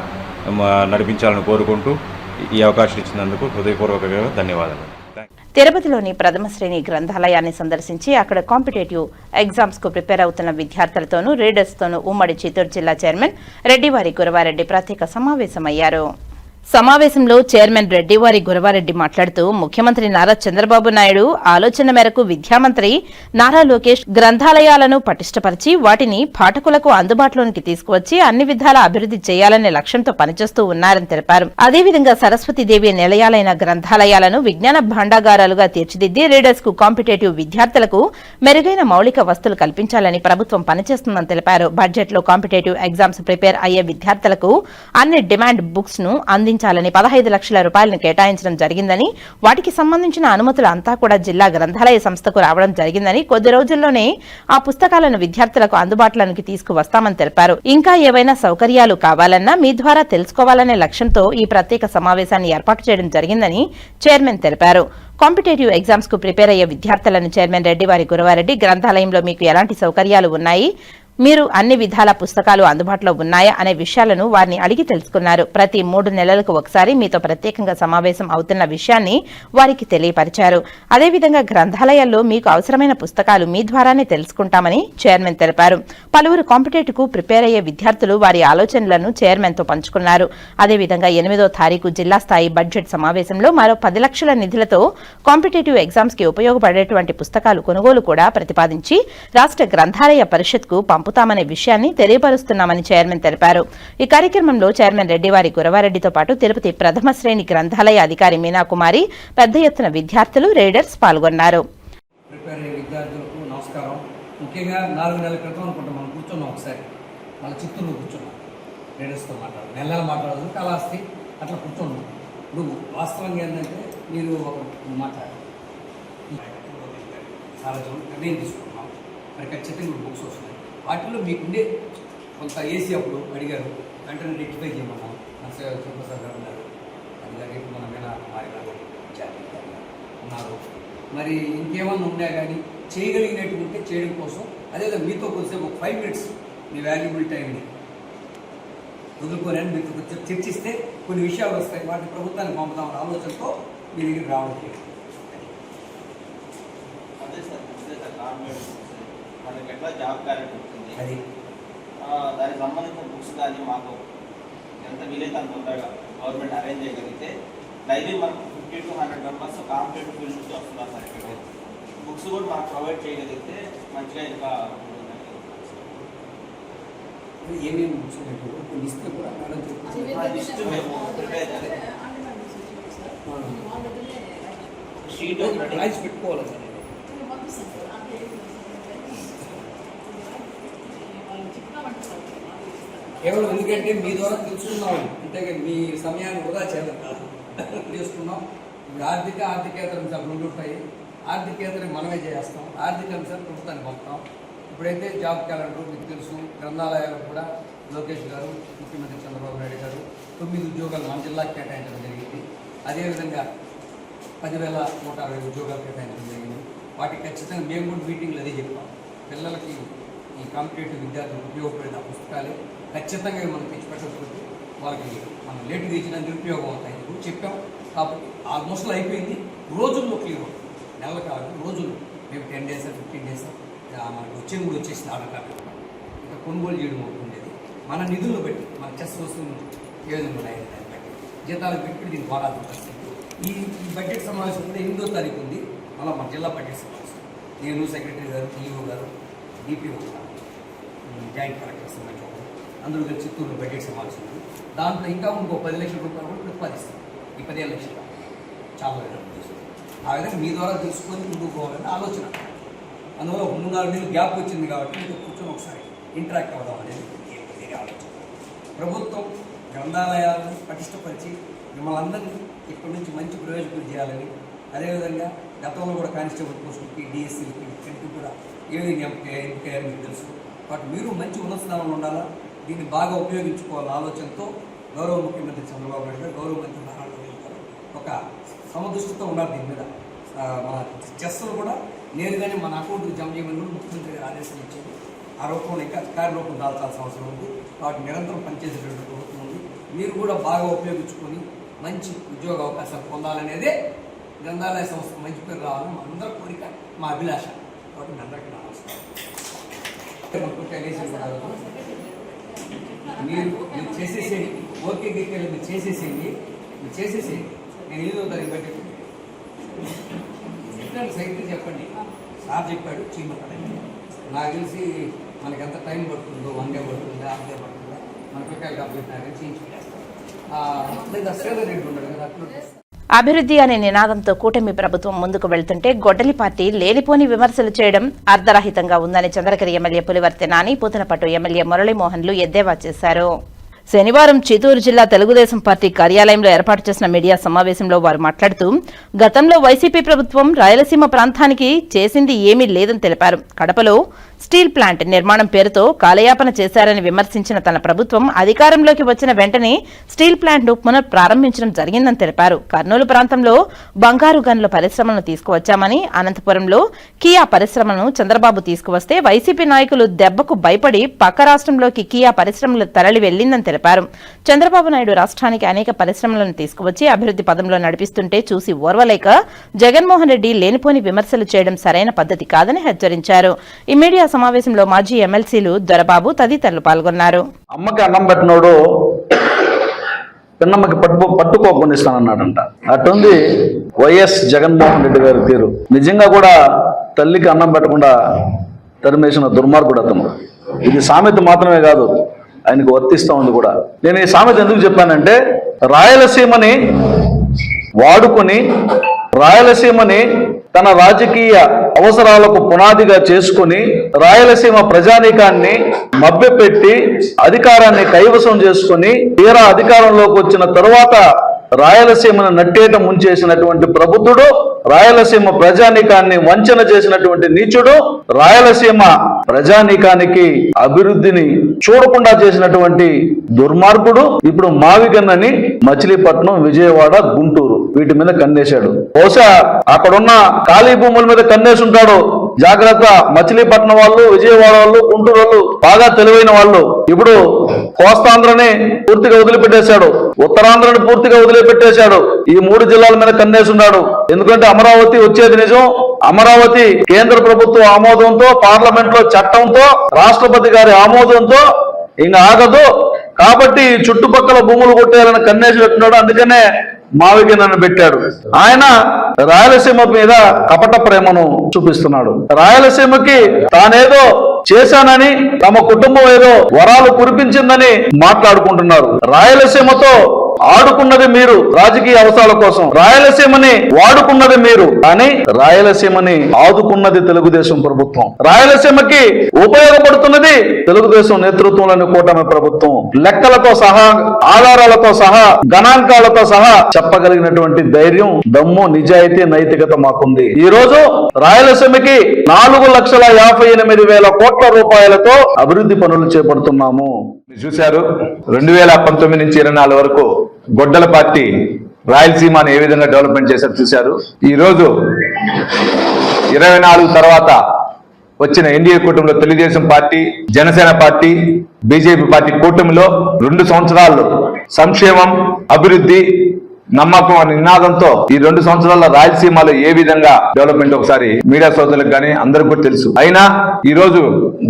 నడిపించాలని కోరుకుంటూ ఈ అవకాశం ఇచ్చినందుకు హృదయపూర్వకంగా ధన్యవాదాలు. తిరుపతిలోని ప్రథమ శ్రేణి గ్రంథాలయాన్ని సందర్శించి అక్కడ కాంపిటేటివ్ ఎగ్జామ్స్ కు ప్రిపేర్ అవుతున్న విద్యార్థులతోనూ రీడర్స్తోనూ ఉమ్మడి చిత్తూరు జిల్లా చైర్మన్ రెడ్డివారి గురవారెడ్డి ప్రత్యేక సమావేశమయ్యారు. సమావేశంలో చైర్మన్ రెడ్డివారి గురవారెడ్డి మాట్లాడుతూ ముఖ్యమంత్రి నారా చంద్రబాబు నాయుడు ఆలోచన మేరకు విద్యామంత్రి నారా లోకేష్ గ్రంథాలయాలను పటిష్టపరిచి వాటిని పాఠకులకు అందుబాటులోనికి తీసుకువచ్చి అన్ని విధాల అభివృద్ధి చేయాలనే లక్ష్యంతో పనిచేస్తూ ఉన్నారని తెలిపారు. అదేవిధంగా సరస్వతీదేవి నిలయాలైన గ్రంథాలయాలను విజ్ఞాన భాండాగారాలుగా తీర్చిదిద్ది రీడర్స్ కు కాంపిటేటివ్ విద్యార్థులకు మెరుగైన మౌలిక వసతులు కల్పించాలని ప్రభుత్వం పనిచేస్తుందని తెలిపారు. బడ్జెట్ లో కాంపిటేటివ్ ఎగ్జామ్స్ ప్రిపేర్ అయ్యే విద్యార్థులకు అన్ని డిమాండ్ బుక్స్ ను అందించాలని 15 లక్షల రూపాయలను కేటాయించడం జరిగిందని, వాటికి సంబంధించిన అనుమతులు అంతా కూడా జిల్లా గ్రంథాలయ సంస్థకు రావడం జరిగిందని, కొద్ది రోజుల్లోనే ఆ పుస్తకాలను విద్యార్థులకు అందుబాటులోకి తీసుకువస్తామని తెలిపారు. ఇంకా ఏవైనా సౌకర్యాలు కావాలన్నా మీ ద్వారా తెలుసుకోవాలనే లక్ష్యంతో ఈ ప్రత్యేక సమావేశాన్ని ఏర్పాటు చేయడం జరిగిందని చైర్మన్ తెలిపారు. కాంపిటేటివ్ ఎగ్జామ్స్ కు ప్రిపేర్ అయ్యే విద్యార్థులను చైర్మన్ రెడ్డివారి గురవారెడ్డి గ్రంథాలయంలో మీకు ఎలాంటి సౌకర్యాలు ఉన్నాయి, మీరు అన్ని విధాల పుస్తకాలు అందుబాటులో ఉన్నాయా అనే విషయాలను వారిని అడిగి తెలుసుకున్నారు. ప్రతి 3 నెలలకు ఒకసారి మీతో ప్రత్యేకంగా సమావేశం అవుతున్న విషయాన్ని వారికి తెలియపరిచారు. అదేవిధంగా గ్రంథాలయాల్లో మీకు అవసరమైన పుస్తకాలు మీ ద్వారానే తెలుసుకుంటామని చైర్మన్ తెలిపారు. పలువురు కాంపిటేటివ్ కు ప్రిపేర్ అయ్యే విద్యార్థులు వారి ఆలోచనలను చైర్మన్ తో పంచుకున్నారు. అదేవిధంగా 8వ తారీఖు జిల్లా స్థాయి బడ్జెట్ సమావేశంలో మరో 10 లక్షల నిధులతో కాంపిటేటివ్ ఎగ్జామ్స్ కి ఉపయోగపడేటువంటి పుస్తకాలు కొనుగోలు కూడా ప్రతిపాదించి రాష్ట్ర గ్రంథాలయ పరిషత్ కు పంపుతామనే విషయాన్ని తెలియపరుస్తున్నామని చైర్మన్ తెలిపారు. ఈ కార్యక్రమంలో చైర్మన్ రెడ్డివారి గురవారెడ్డితో పాటు తిరుపతి ప్రథమ శ్రేణి గ్రంథాలయ అధికారి మీనాకుమారి, పెద్ద ఎత్తున విద్యార్థులు, రీడర్స్ పాల్గొన్నారు. విద్యార్థులకు నమస్కారం. ముఖ్యంగా 4 నెలల క్రితం అనుకుంటాం మనం కూర్చున్నాం, ఒకసారి మన చిత్తూరులో కూర్చున్నాం, రీడర్స్తో నెలలు మాట్లాడదు కళాస్తి అట్లా కూర్చున్నాం. ఇప్పుడు వాస్తవంగా ఏంటంటే మీరు ఒక మాట్లాడారు చాలా నిర్ణయం తీసుకుంటున్నాం, మరి ఖచ్చితంగా బుక్స్ వస్తున్నాయి. వాటిల్లో మీకుండే కొంత ఏసీ అప్పుడు అడిగారు, వెంటనే రెక్టిఫై చేయమన్నాం. సుప్రసాద్ గారు ఉన్నారు, అది మన మీనాకుమారి గారు ఉన్నారు. మరి ఇంకేమన్నా ఉన్నా కానీ చేయగలిగినట్టు ఉంటే చేయడం కోసం, అదేవిధంగా మీతో కొద్దిసేపు ఒక 5 minutes మీ వాల్యుబుల్ టైంని వదులుకోలేని మీతో కొంచెం చర్చిస్తే కొన్ని విషయాలు వస్తాయి, వాటిని ప్రభుత్వానికి పంపుతామన్న ఆలోచనతో మీ దగ్గర రావడం లేదు. మనకి ఎట్లా జాబ్ క్యారెక్టర్ ఉంటుంది, అది దానికి సంబంధించిన బుక్స్ కానీ మాకు ఎంత వీలైతే అంత తొందరగా గవర్నమెంట్ అరేంజ్ చేయగలిగితే డైలీ మనకు 50 to 100 members కాంపిటేటివ్ ఫీల్డ్ నుంచి వస్తున్నారు సార్. ఇక్కడ బుక్స్ కూడా మాకు ప్రొవైడ్ చేయగలిగితే మంచిగా ఇంకా ఏమేమి బుక్స్ కొన్ని ఇస్తే కూడా లిస్ట్ మేము ప్రిపేర్ చేయాలి, షీట్ ప్రైస్ పెట్టుకోవాలి సార్. కేవలం ఎందుకంటే మీ ద్వారా తెలుసుకున్నాం, అంటే మీ సమయాన్ని వృధా చేసుకున్నాం. ఇప్పుడు ఆర్థికేతర అంశాలు 2 ఉంటాయి. ఆర్థికేతర మనమే చేస్తాం, ఆర్థిక అంశాలు ప్రభుత్వానికి పంపుతాం. ఇప్పుడైతే జాబ్ క్యాలెండర్ మీకు తెలుసు, గ్రంథాలయాలు కూడా లోకేష్ గారు, ముఖ్యమంత్రి చంద్రబాబు నాయుడు గారు 9 ఉద్యోగాలు మన జిల్లాకి కేటాయించడం జరిగింది. అదేవిధంగా 10,160 ఉద్యోగాలు కేటాయించడం జరిగింది. వాటికి ఖచ్చితంగా మేము కూడా మీటింగ్లు అదే చెప్పాం, పిల్లలకి ఈ కాంపిటేటివ్ విద్యార్థులకు ఉపయోగపడిన పుస్తకాలే ఖచ్చితంగా మనం తెచ్చిపెట్టకపోతే వాళ్ళకి మనం లేటుగా ఇచ్చిన నిరుపయోగం అవుతాయి చెప్పాం. కాబట్టి ఆల్మోస్ట్ అయిపోయింది, రోజుల్లో క్లియర్ అవుతుంది. నెలలు కాదు, రోజులు మేము 10 days 15 days మనకు వచ్చేది కూడా వచ్చేసింది. ఆర్డర్ కార్డు ఇంకా కొనుగోలు చేయడం ఉండేది మన నిధులను బట్టి, మన చెస్ వస్తువులు ఏ విధంగా ఉన్నాయి దాన్ని బట్టి జీతాలు పెట్టి దీన్ని వాడాల్సిన పరిస్థితి. ఈ బడ్జెట్ సమావేశం కూడా 8వ తారీఖు ఉంది. మళ్ళీ మన జిల్లా బడ్జెట్ సమావేశం, నేను సెక్రటరీ గారు, ఈఓ గారు, డిపిఓ గారు, జాయింట్ కలెక్టర్ సంబంధించి అందరూ కలిసి చిత్తూరు బడ్జెట్ సమావేశం ఉంది. దాంట్లో ఇంకా ఇంకో 10 లక్షల రూపాయలు కూడా ప్రతిపాదిస్తాం. ఈ 15 లక్షలు చాలా ఆ విధంగా మీ ద్వారా తెలుసుకొని ముందుకు పోవాలని ఆలోచన. అందువల్ల ఒక 3-4 నెలలు గ్యాప్ వచ్చింది కాబట్టి మీతో కూర్చొని ఒకసారి ఇంటరాక్ట్ అవుదాం అనేది ఆలోచన. ప్రభుత్వం గ్రంథాలయాలను పటిష్టపరిచి మిమ్మల్ని అందరినీ ఇక్కడి నుంచి మంచి ప్రయోజకులు చేయాలని, అదేవిధంగా గతంలో కూడా కానిస్టేబుల్ పోస్టులకి, డిఎస్సీలకి వీటికి కూడా ఏ విధంగా ఎంపికయ్యారో మీకు తెలుసు. కాబట్టి మీరు మంచి ఉన్నత స్థానంలో ఉండాలా, దీన్ని బాగా ఉపయోగించుకోవాలన్న ఆలోచనతో గౌరవ ముఖ్యమంత్రి చంద్రబాబు నాయుడు గారు, గౌరవ మంత్రి నారాయణ గారు ఒక సమదృష్టితో ఉన్నారు. దీని మీద మన చెస్సులు కూడా నేరుగానే మన అకౌంట్కి జమ చేయమని ముఖ్యమంత్రి గారు ఆదేశాలు ఇచ్చారు. ఆ రూపంలో ఇంకా కార్యరూపం దాల్చాల్సిన అవసరం ఉంది. కాబట్టి నిరంతరం పనిచేసేటువంటి ప్రభుత్వం ఉంది. మీరు కూడా బాగా ఉపయోగించుకొని మంచి ఉద్యోగ అవకాశాలు పొందాలనేదే గ్రంథాలయ సంస్థ మంచి పేరు రావాలని మా అందరి కోరిక, మా అభిలాష. కాబట్టి మీ అందరికీ నమస్కారం. మీరు చేసేసేయండి, ఓకే గీకెళ్ళి మీరు చేసేసేయండి. నేను ఏదో దానికి బట్టి ఎట్లాంటి సైకిల్ చెప్పండి. సార్ చెప్పాడు చీమపడండి. నాకు తెలిసి మనకి ఎంత టైం పడుతుందో, 1 డే పడుతుందా, 1 డే పడుతుందా, మన పిల్లకాయలు కంప్లీట్ చేయించుకుంటాం. లేదా సేవర్ రెడ్డి ఉండడు కదా, అట్లా అభివృద్ధి అనే నినాదంతో కూటమి ప్రభుత్వం ముందుకు వెళ్తుంటే గొడ్డలి పార్టీ లేనిపోని విమర్శలు చేయడం అర్ధరహితంగా ఉందని చంద్రగిరి ఎమ్మెల్యే పులివర్తి నాని, పూతనపట్టు ఎమ్మెల్యే మురళీమోహన్లు ఎద్దేవా చేశారు. శనివారం చిత్తూరు జిల్లా తెలుగుదేశం పార్టీ కార్యాలయంలో ఏర్పాటు చేసిన మీడియా సమావేశంలో వారు మాట్లాడుతూ గతంలో వైసీపీ ప్రభుత్వం రాయలసీమ ప్రాంతానికి చేసింది ఏమీ లేదని తెలిపారు. కడపలో స్టీల్ ప్లాంట్ నిర్మాణం పేరుతో కాలయాపన చేశారని విమర్శించిన తన ప్రభుత్వం అధికారంలోకి వచ్చిన వెంటనే స్టీల్ ప్లాంట్ను పునః ప్రారంభించడం జరిగిందని తెలిపారు. కర్నూలు ప్రాంతంలో బంగారు గనుల పరిశ్రమలను తీసుకువచ్చామని, అనంతపురంలో కియా పరిశ్రమను చంద్రబాబు తీసుకువస్తే వైసీపీ నాయకులు దెబ్బకు భయపడి పక్క రాష్ట్రంలోకి కియా పరిశ్రమలు తరలి వెళ్లిందని తెలిపారు. చంద్రబాబు నాయుడు రాష్ట్రానికి అనేక పరిశ్రమలను తీసుకువచ్చి అభివృద్ధి పదంలో నడిపిస్తుంటే చూసి ఓర్వలేక జగన్మోహన్ రెడ్డి లేనిపోని విమర్శలు చేయడం సరైన పద్ధతి కాదని హెచ్చరించారు. ఈ మీడియా సమావేశంలో మాజీ ఎమ్మెల్సీలు దొరబాబు తదితరులు పాల్గొన్నారు. అమ్మకి అన్నం పెట్టినోడు పిన్నమ్మకి పట్టుకోకొనిస్తానన్నాడంట. అటుంది వైఎస్ జగన్మోహన్ రెడ్డి గారి తీరు. నిజంగా కూడా తల్లికి అన్నం పెట్టకుండా తరిమేసిన దుర్మార్గుడు అతను. ఇది సామెత మాత్రమే కాదు, ఆయనకు వర్తిస్తూ ఉంది కూడా. నేను ఈ సామెత ఎందుకు చెప్పానంటే, రాయలసీమని వాడుకొని రాయలసీమని తన రాజకీయ అవసరాలకు పునాదిగా చేసుకుని రాయలసీమ ప్రజానీకాన్ని మభ్యపెట్టి అధికారాన్ని కైవసం చేసుకుని తీరా అధికారంలోకి వచ్చిన తరువాత రాయలసీమను నట్టేట ముంచేసినటువంటి ప్రబుద్ధుడు, రాయలసీమ ప్రజానీకాన్ని వంచన చేసినటువంటి నీచుడు, రాయలసీమ ప్రజానీకానికి అభివృద్ధిని చూడకుండా చేసినటువంటి దుర్మార్గుడు ఇప్పుడు మావిగన్నని మచిలీపట్నం, విజయవాడ, గుంటూరు వీటి మీద కన్నేశాడు. బహుశా అక్కడున్న ఖాళీ భూముల మీద కన్నేసి ఉంటాడు. జాగ్రత్త, మచిలీపట్నం వాళ్ళు, విజయవాడ వాళ్ళు, గుంటూరు వాళ్ళు బాగా తెలివైన వాళ్ళు. ఇప్పుడు కోస్తాంధ్రని పూర్తిగా వదిలిపెట్టేశాడు, ఉత్తరాంధ్రని పూర్తిగా వదిలిపెట్టేశాడు. ఈ 3 జిల్లాల మీద కన్నేసున్నాడు. ఎందుకంటే అమరావతి వచ్చేది నిజం. అమరావతి కేంద్ర ప్రభుత్వ ఆమోదంతో, పార్లమెంట్ లో చట్టంతో, రాష్ట్రపతి గారి ఆమోదంతో ఇంకా ఆగదు. కాబట్టి చుట్టుపక్కల భూములు కొట్టేయాలని కన్నేసి పెట్టున్నాడు. అందుకనే మావికి నన్ను పెట్టాడు. ఆయన రాయలసీమ మీద కపట ప్రేమను చూపిస్తున్నాడు. రాయలసీమకి తానేదో చేశానని, తమ కుటుంబం ఏదో వరాలు కురిపించిందని మాట్లాడుకుంటున్నారు. రాయలసీమతో ఆడుకున్నది మీరు రాజకీయ అవసరాల కోసం, రాయలసీమని వాడుకున్నది మీరు, కానీ రాయలసీమని ఆదుకున్నది తెలుగుదేశం ప్రభుత్వం. రాయలసీమకి ఉపయోగపడుతున్నది తెలుగుదేశం నేతృత్వంలోని కూటమి ప్రభుత్వం. లెక్కలతో సహా, ఆధారాలతో సహా, గణాంకాలతో సహా చెప్పగలిగినటువంటి ధైర్యం, దమ్ము, నిజాయితీ, నైతికత మాకుంది. ఈ రోజు రాయలసీమకి 4,58,000 కోట్ల రూపాయలతో అభివృద్ధి పనులు చేపడుతున్నాము. చూశారు 2019 నుంచి 24 వరకు గొడ్డల పార్టీ రాయలసీమను ఏ విధంగా డెవలప్మెంట్ చేశారు చూశారు. ఈరోజు 24 తర్వాత వచ్చిన ఎన్డీఏ కూటమిలో Telugu Desam party, Janasena party, BJP party కూటమిలో 2 సంవత్సరాలు సంక్షేమం, అభివృద్ధి, నమ్మకం అనే నినాదంతో ఈ 2 సంవత్సరాల రాయలసీమలో ఏ విధంగా డెవలప్మెంట్ ఒకసారి మీడియా సోదరులకు కానీ అందరికి కూడా తెలుసు. అయినా ఈ రోజు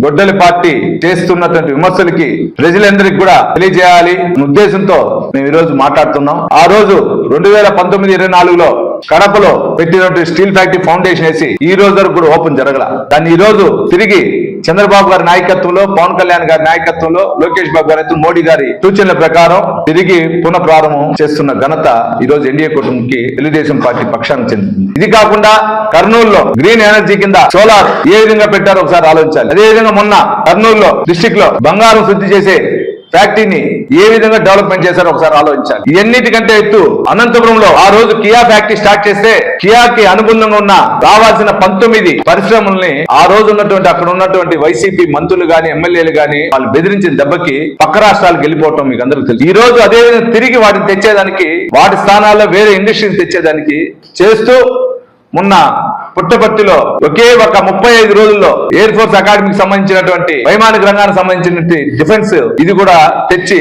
గొడ్డలి పార్టీ చేస్తున్నటువంటి విమర్శలకి ప్రజలందరికీ కూడా తెలియజేయాలి అనే ఉద్దేశంతో మేము ఈ రోజు మాట్లాడుతున్నాం. ఆ రోజు 2019-24లో కడపలో పెట్టినటువంటి స్టీల్ ఫ్యాక్టరీ ఫౌండేషన్ వేసి ఈ రోజు వరకు కూడా ఓపెన్ జరగల. దాన్ని ఈ రోజు తిరిగి చంద్రబాబు గారి నాయకత్వంలో, పవన్ కళ్యాణ్ గారి నాయకత్వంలో, లోకేష్ బాబు గారి, మోడీ గారి సూచనల ప్రకారం తిరిగి పునః ప్రారంభం చేస్తున్న ఘనత ఈ రోజు ఎన్డీఏ కూటమికి తెలుగుదేశం పార్టీ పక్షానికి చెందుతుంది. ఇది కాకుండా కర్నూలులో గ్రీన్ ఎనర్జీ కింద సోలార్ ఏ విధంగా పెట్టారో ఒకసారి ఆలోచించాలి. అదే విధంగా మొన్న కర్నూలులో డిస్ట్రిక్ట్ లో బంగారం శుద్ధి చేసే ఫ్యాక్టరీని ఏ విధంగా డెవలప్మెంట్ చేశారో ఒకసారి ఆలోచించాలి. ఇవన్నిటికంటే ఎత్తు అనంతపురంలో ఆ రోజు కియా ఫ్యాక్టరీ స్టార్ట్ చేస్తే కియాకి అనుబంధంగా ఉన్న రావాల్సిన 19 పరిశ్రమల్ని ఆ రోజు ఉన్నటువంటి అక్కడ ఉన్నటువంటి వైసీపీ మంత్రులు గాని, ఎమ్మెల్యేలు గాని వాళ్ళు బెదిరించిన దెబ్బకి పక్క రాష్ట్రాలకు వెళ్ళిపోవటం మీకు అందరికీ తెలుసు. ఈ రోజు అదే విధంగా తిరిగి వాటిని తెచ్చేదానికి, వాటి స్థానాల్లో వేరే ఇండస్ట్రీని తెచ్చేదానికి చేస్తూ మొన్న పుట్టపర్తిలో ఒకే ఒక 35 రోజుల్లో ఎయిర్ ఫోర్స్ అకాడమీకి సంబంధించినటువంటి వైమానిక రంగానికి సంబంధించినటువంటి డిఫెన్స్ ఇది కూడా తెచ్చి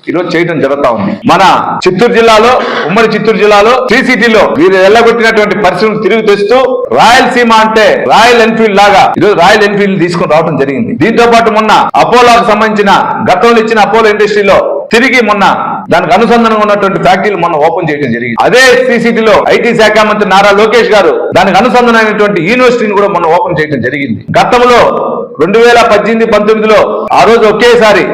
ఈరోజు చేయడం జరుగుతా ఉంది. మన చిత్తూరు జిల్లాలో, ఉమ్మడి చిత్తూరు జిల్లాలో శ్రీ సిటీలో వీరు ఎల్లగొట్టినటువంటి పరిశ్రమలు తిరిగి తెస్తూ రాయలసీమ అంటే రాయల్ ఎన్ఫీల్డ్ లాగా ఈరోజు రాయల్ ఎన్ఫీల్డ్ తీసుకుని రావడం జరిగింది. దీంతో పాటు మొన్న అపోలోకి సంబంధించిన గతంలో ఇచ్చిన అపోలో ఇండస్ట్రీలో తిరిగి మొన్న దానికి అనుసంధానంగా ఉన్నటువంటి ఫ్యాక్టరీలు మొన్న ఓపెన్ చేయడం జరిగింది. అదే సిసిటీలో ఐటీ శాఖ మంత్రి నారా లోకేష్ గారు దానికి అనుసంధానమైనటువంటి యూనివర్సిటీని కూడా మొన్న ఓపెన్ చేయడం జరిగింది. గతంలో 2018-19లో ఆ రోజు ఒకేసారి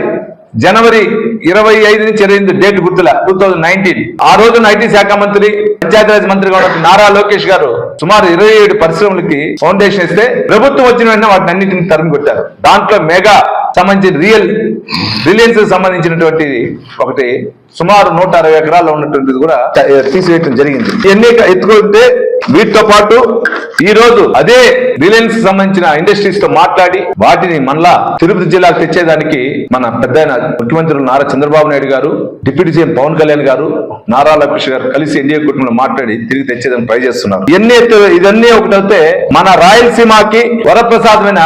జనవరి 25 నుంచి 28 డేట్ గుర్తుల 2019 ఆ రోజున ఐటీ శాఖ మంత్రి, పంచాయతీరాజ్ మంత్రిగా ఉన్న నారా లోకేష్ గారు సుమారు 27 పరిశ్రమలకి ఫౌండేషన్ ఇస్తే ప్రభుత్వం వచ్చిన వెంటనే వాటిని అన్నింటిని తరిమి కొట్టారు. దాంట్లో మెగా సంబంధించిన రిలయన్స్ సంబంధించినటువంటి ఒకటి సుమారు 160 ఎకరాల్లో ఉన్నటువంటిది కూడా తీసివేయడం జరిగింది. ఇవన్నీ ఎత్తుకుంటే వీటితో పాటు ఈ రోజు అదే రిలయన్స్ సంబంధించిన ఇండస్ట్రీస్ తో మాట్లాడి వాటిని మళ్ళా తిరుపతి జిల్లాకు తెచ్చేదానికి మన పెద్దయిన ముఖ్యమంత్రులు నారా చంద్రబాబు నాయుడు గారు, డిప్యూటీ సీఎం పవన్ కళ్యాణ్ గారు, నారా లోకేష్ గారు కలిసి ఎన్డీఏ కూటమిలో మాట్లాడి తిరిగి తెచ్చేదానికి ట్రై చేస్తున్నారు. ఇదన్నీ ఒకటైతే మన రాయలసీమకి వరప్రసాదమైన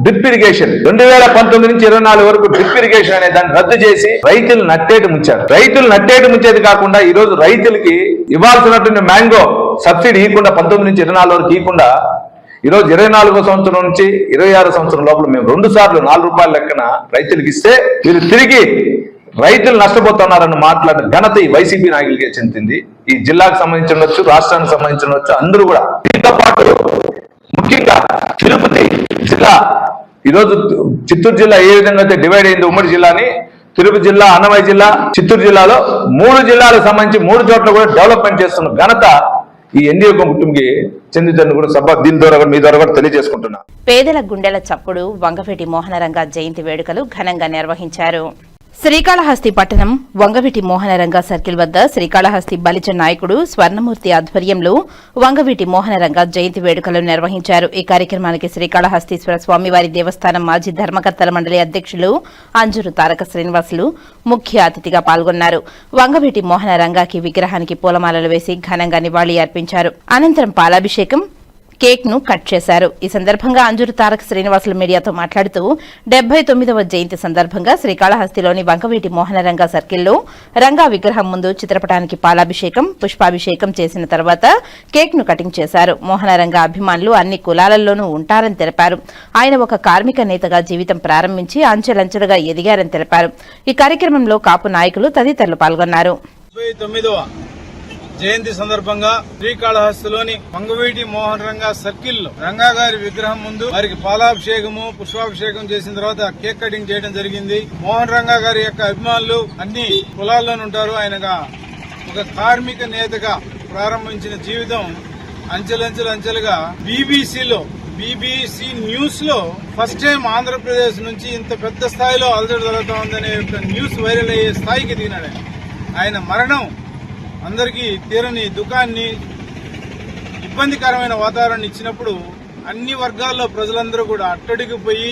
డ్రిప్ ఇరిగేషన్ 2019 నుంచి 24 వరకు డ్రిప్ ఇరిగేషన్ అనే దాన్ని రద్దు చేసి రైతులు నట్టేటు ముంచారు. రైతులు నట్టేటు ముంచేది కాకుండా ఈ రోజు రైతులకి ఇవ్వాల్సినటువంటి మ్యాంగో సబ్సిడీ ఇవ్వకుండా 19 నుంచి 24 వరకు ఇవ్వకుండా ఈరోజు 24వ సంవత్సరం నుంచి 26వ సంవత్సరం లోపల మేము 2 సార్లు 4 రూపాయల లెక్కన రైతులకు ఇస్తే వీళ్ళు తిరిగి రైతులు నష్టపోతున్నారని మాట్లాడిన ఘనత ఈ వైసీపీ నాయకులకే చెందింది. ఈ జిల్లాకు సంబంధించి ఉండొచ్చు, రాష్ట్రానికి సంబంధించి ఉండొచ్చు, అందరూ కూడా. దీంతో పాటు ముఖ్యంగా తిరుపతి జిల్లా ఈరోజు చిత్తూరు జిల్లా ఏ విధంగా అయితే డివైడ్ అయింది ఉమ్మడి జిల్లాని, తిరుపతి జిల్లా, అన్నమయ్య జిల్లా, చిత్తూరు జిల్లాలో 3 జిల్లాలకు సంబంధించి 3 చోట్ల కూడా డెవలప్మెంట్ చేస్తున్న ఘనత ఈ ఎన్డీఏ కుటుంబంకి చెందిందని కూడా సభ దీని ద్వారా మీ ద్వారా కూడా తెలియజేసుకుంటున్నా. పేదల గుండెల చప్పుడు వంగవీటి మోహనరంగ జయంతి వేడుకలు ఘనంగా నిర్వహించారు. శ్రీకాళహస్తి పట్టణం వంగవీటి మోహనరంగ సర్కిల్ వద్ద శ్రీకాళహస్తి బలిజ నాయకుడు స్వర్ణమూర్తి ఆధ్వర్యంలో వంగవీటి మోహనరంగ జయంతి వేడుకలు నిర్వహించారు. ఈ కార్యక్రమానికి శ్రీకాళహస్తీశ్వర స్వామివారి దేవస్థానం మాజీ ధర్మకర్తల మండలి అధ్యక్షులు అంజూరు తారక శ్రీనివాసులు ముఖ్య అతిథిగా పాల్గొన్నారు. వంగవీటి మోహనరంగకి విగ్రహానికి పూలమాలలు వేసి ఘనంగా నివాళి అర్పించారు. అనంతరం పాలాభిషేకం, కేక్ ను కట్ చేశారు. ఈ సందర్భంగా అంజూరు తారక శ్రీనివాసులు మీడియాతో మాట్లాడుతూ 79వ జయంతి సందర్భంగా శ్రీకాళహస్తిలోని వంగవీటి మోహనరంగ సర్కిల్లో రంగా విగ్రహం ముందు చిత్రపటానికి పాలాభిషేకం, పుష్పాభిషేకం చేసిన తర్వాత కేక్ ను కటింగ్ చేశారు. మోహనరంగ అభిమానులు అన్ని కులాలలోనూ ఉంటారని తెలిపారు. ఆయన ఒక కార్మిక నేతగా జీవితం ప్రారంభించి అంచెలంచెలుగా ఎదిగారని తెలిపారు. ఈ కార్యక్రమంలో కాపు నాయకులు తదితరులు పాల్గొన్నారు. జయంతి సందర్భంగా శ్రీకాళహస్తిలోని వంగవీటి మోహన్ రంగా సర్కిల్ లో రంగా గారి విగ్రహం ముందు వారికి పాలాభిషేకము, పుష్పాభిషేకం చేసిన తర్వాత కేక్ కటింగ్ చేయడం జరిగింది. మోహన్ రంగా గారి యొక్క అభిమానులు అన్ని కులాల్లోనూ ఉంటారు. ఆయనగా ఒక కార్మిక నేతగా ప్రారంభించిన జీవితం అంచెలుగా బీబీసీ న్యూస్ లో ఫస్ట్ టైం ఆంధ్రప్రదేశ్ నుంచి ఇంత పెద్ద స్థాయిలో అలజడి జరుగుతా ఉందనే న్యూస్ వైరల్ అయ్యే స్థాయికి ఎదిగినాడు. ఆయన మరణం అందరికీ తీరని దుఃఖాన్ని, ఇబ్బందికరమైన వాతావరణం ఇచ్చినప్పుడు అన్ని వర్గాల్లో ప్రజలందరూ కూడా అట్టడిగిపోయి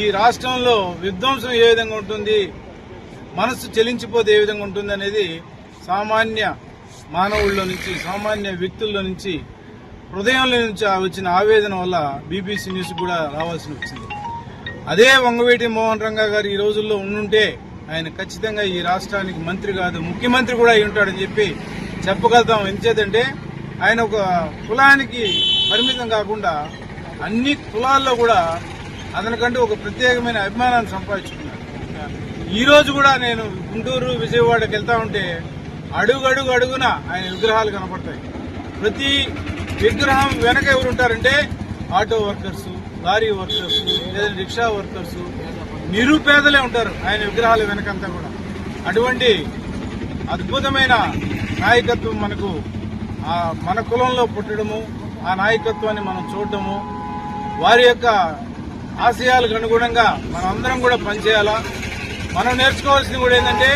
ఈ రాష్ట్రంలో విధ్వంసం ఏ విధంగా ఉంటుంది, మనస్సు చెలించిపోతే ఏ విధంగా ఉంటుంది అనేది సామాన్య మానవుల్లో నుంచి, సామాన్య వ్యక్తుల్లో నుంచి, హృదయంలో నుంచి వచ్చిన ఆవేదన వల్ల బీబీసీ న్యూస్ కూడా రావాల్సి వచ్చింది. అదే వంగవీటి మోహన్ రంగా గారు ఈ రోజుల్లో ఉండుంటే ఆయన ఖచ్చితంగా ఈ రాష్ట్రానికి మంత్రి కాదు, ముఖ్యమంత్రి కూడా అయి ఉంటాడని చెప్పి చెప్పగలుగుతాం. ఎందుచేతంటే ఆయన ఒక కులానికి పరిమితం కాకుండా అన్ని కులాల్లో కూడా అతనికంటూ ఒక ప్రత్యేకమైన అభిమానాన్ని సంపాదించుకున్నాడు. ఈ రోజు కూడా నేను గుంటూరు, విజయవాడకి వెళ్తా ఉంటే అడుగున ఆయన విగ్రహాలు కనపడతాయి. ప్రతి విగ్రహం వెనక ఎవరు ఉంటారంటే ఆటో వర్కర్సు, లారీ వర్కర్సు, లేదా రిక్షా వర్కర్సు, నిరుపేదలే ఉంటారు ఆయన విగ్రహాల వెనకంతా కూడా. అటువంటి అద్భుతమైన నాయకత్వం మనకు మన కులంలో పుట్టడము, ఆ నాయకత్వాన్ని మనం చూడటము, వారి యొక్క ఆశయాలకు అనుగుణంగా మనం అందరం కూడా పనిచేయాలా. మనం నేర్చుకోవాల్సింది కూడా ఏంటంటే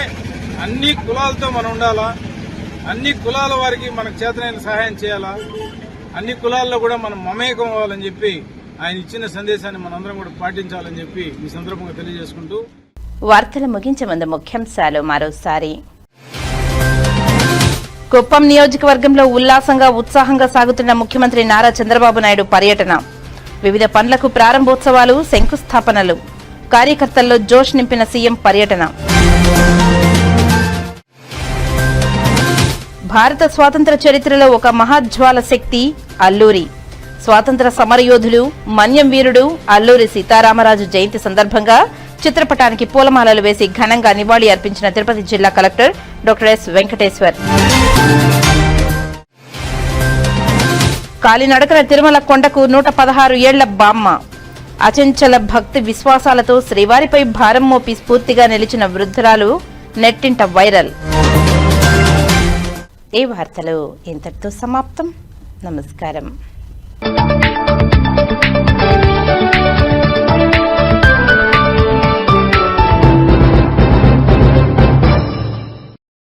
అన్ని కులాలతో మనం ఉండాలా, అన్ని కులాల వారికి మనకు చేతనైన సహాయం చేయాలా, అన్ని కులాల్లో కూడా మనం మమేకం అవ్వాలని చెప్పి ఆయన ఇచ్చిన సందేశాన్ని మనందరం కూడా పాటించాలని చెప్పి ఈ సందర్భంగా తెలియజేసుకుంటూ వార్తలు ముగించే ముందు ముఖ్యాంశాలు మరోసారి. కుప్పం నియోజకవర్గంలో ఉల్లాసంగా ఉత్సాహంగా సాగుతున్న ముఖ్యమంత్రి నారా చంద్రబాబు నాయుడు పర్యటన. వివిధ పనులకు ప్రారంభోత్సవాలు, శంకుస్థాపనలు. కార్యకర్తల్లో జోష్ నింపిన సీఎం పర్యటన. భారత స్వాతంత్ర చరిత్రలో ఒక మహాజ్వాల శక్తి అల్లూరి. స్వాతంత్ర సమరయోధులు, మన్యం వీరుడు అల్లూరి సీతారామరాజు జయంతి సందర్భంగా చిత్రపటానికి పూలమాలలు వేసి ఘనంగా నివాళి అర్పించిన తిరుపతి జిల్లా కలెక్టర్ డాక్టర్ ఎస్ వెంకటేశ్వర్. కాలినడకన తిరుమల కొండకు 116 ఏళ్ల బామ్మ. అచంచల భక్తి విశ్వాసాలతో శ్రీవారిపై భారం మోపి స్ఫూర్తిగా నిలిచిన వృద్ధురాలు నెట్టింట వైరల్. ఈ వార్తలు ఇంతటితో సమాప్తం. నమస్కారం.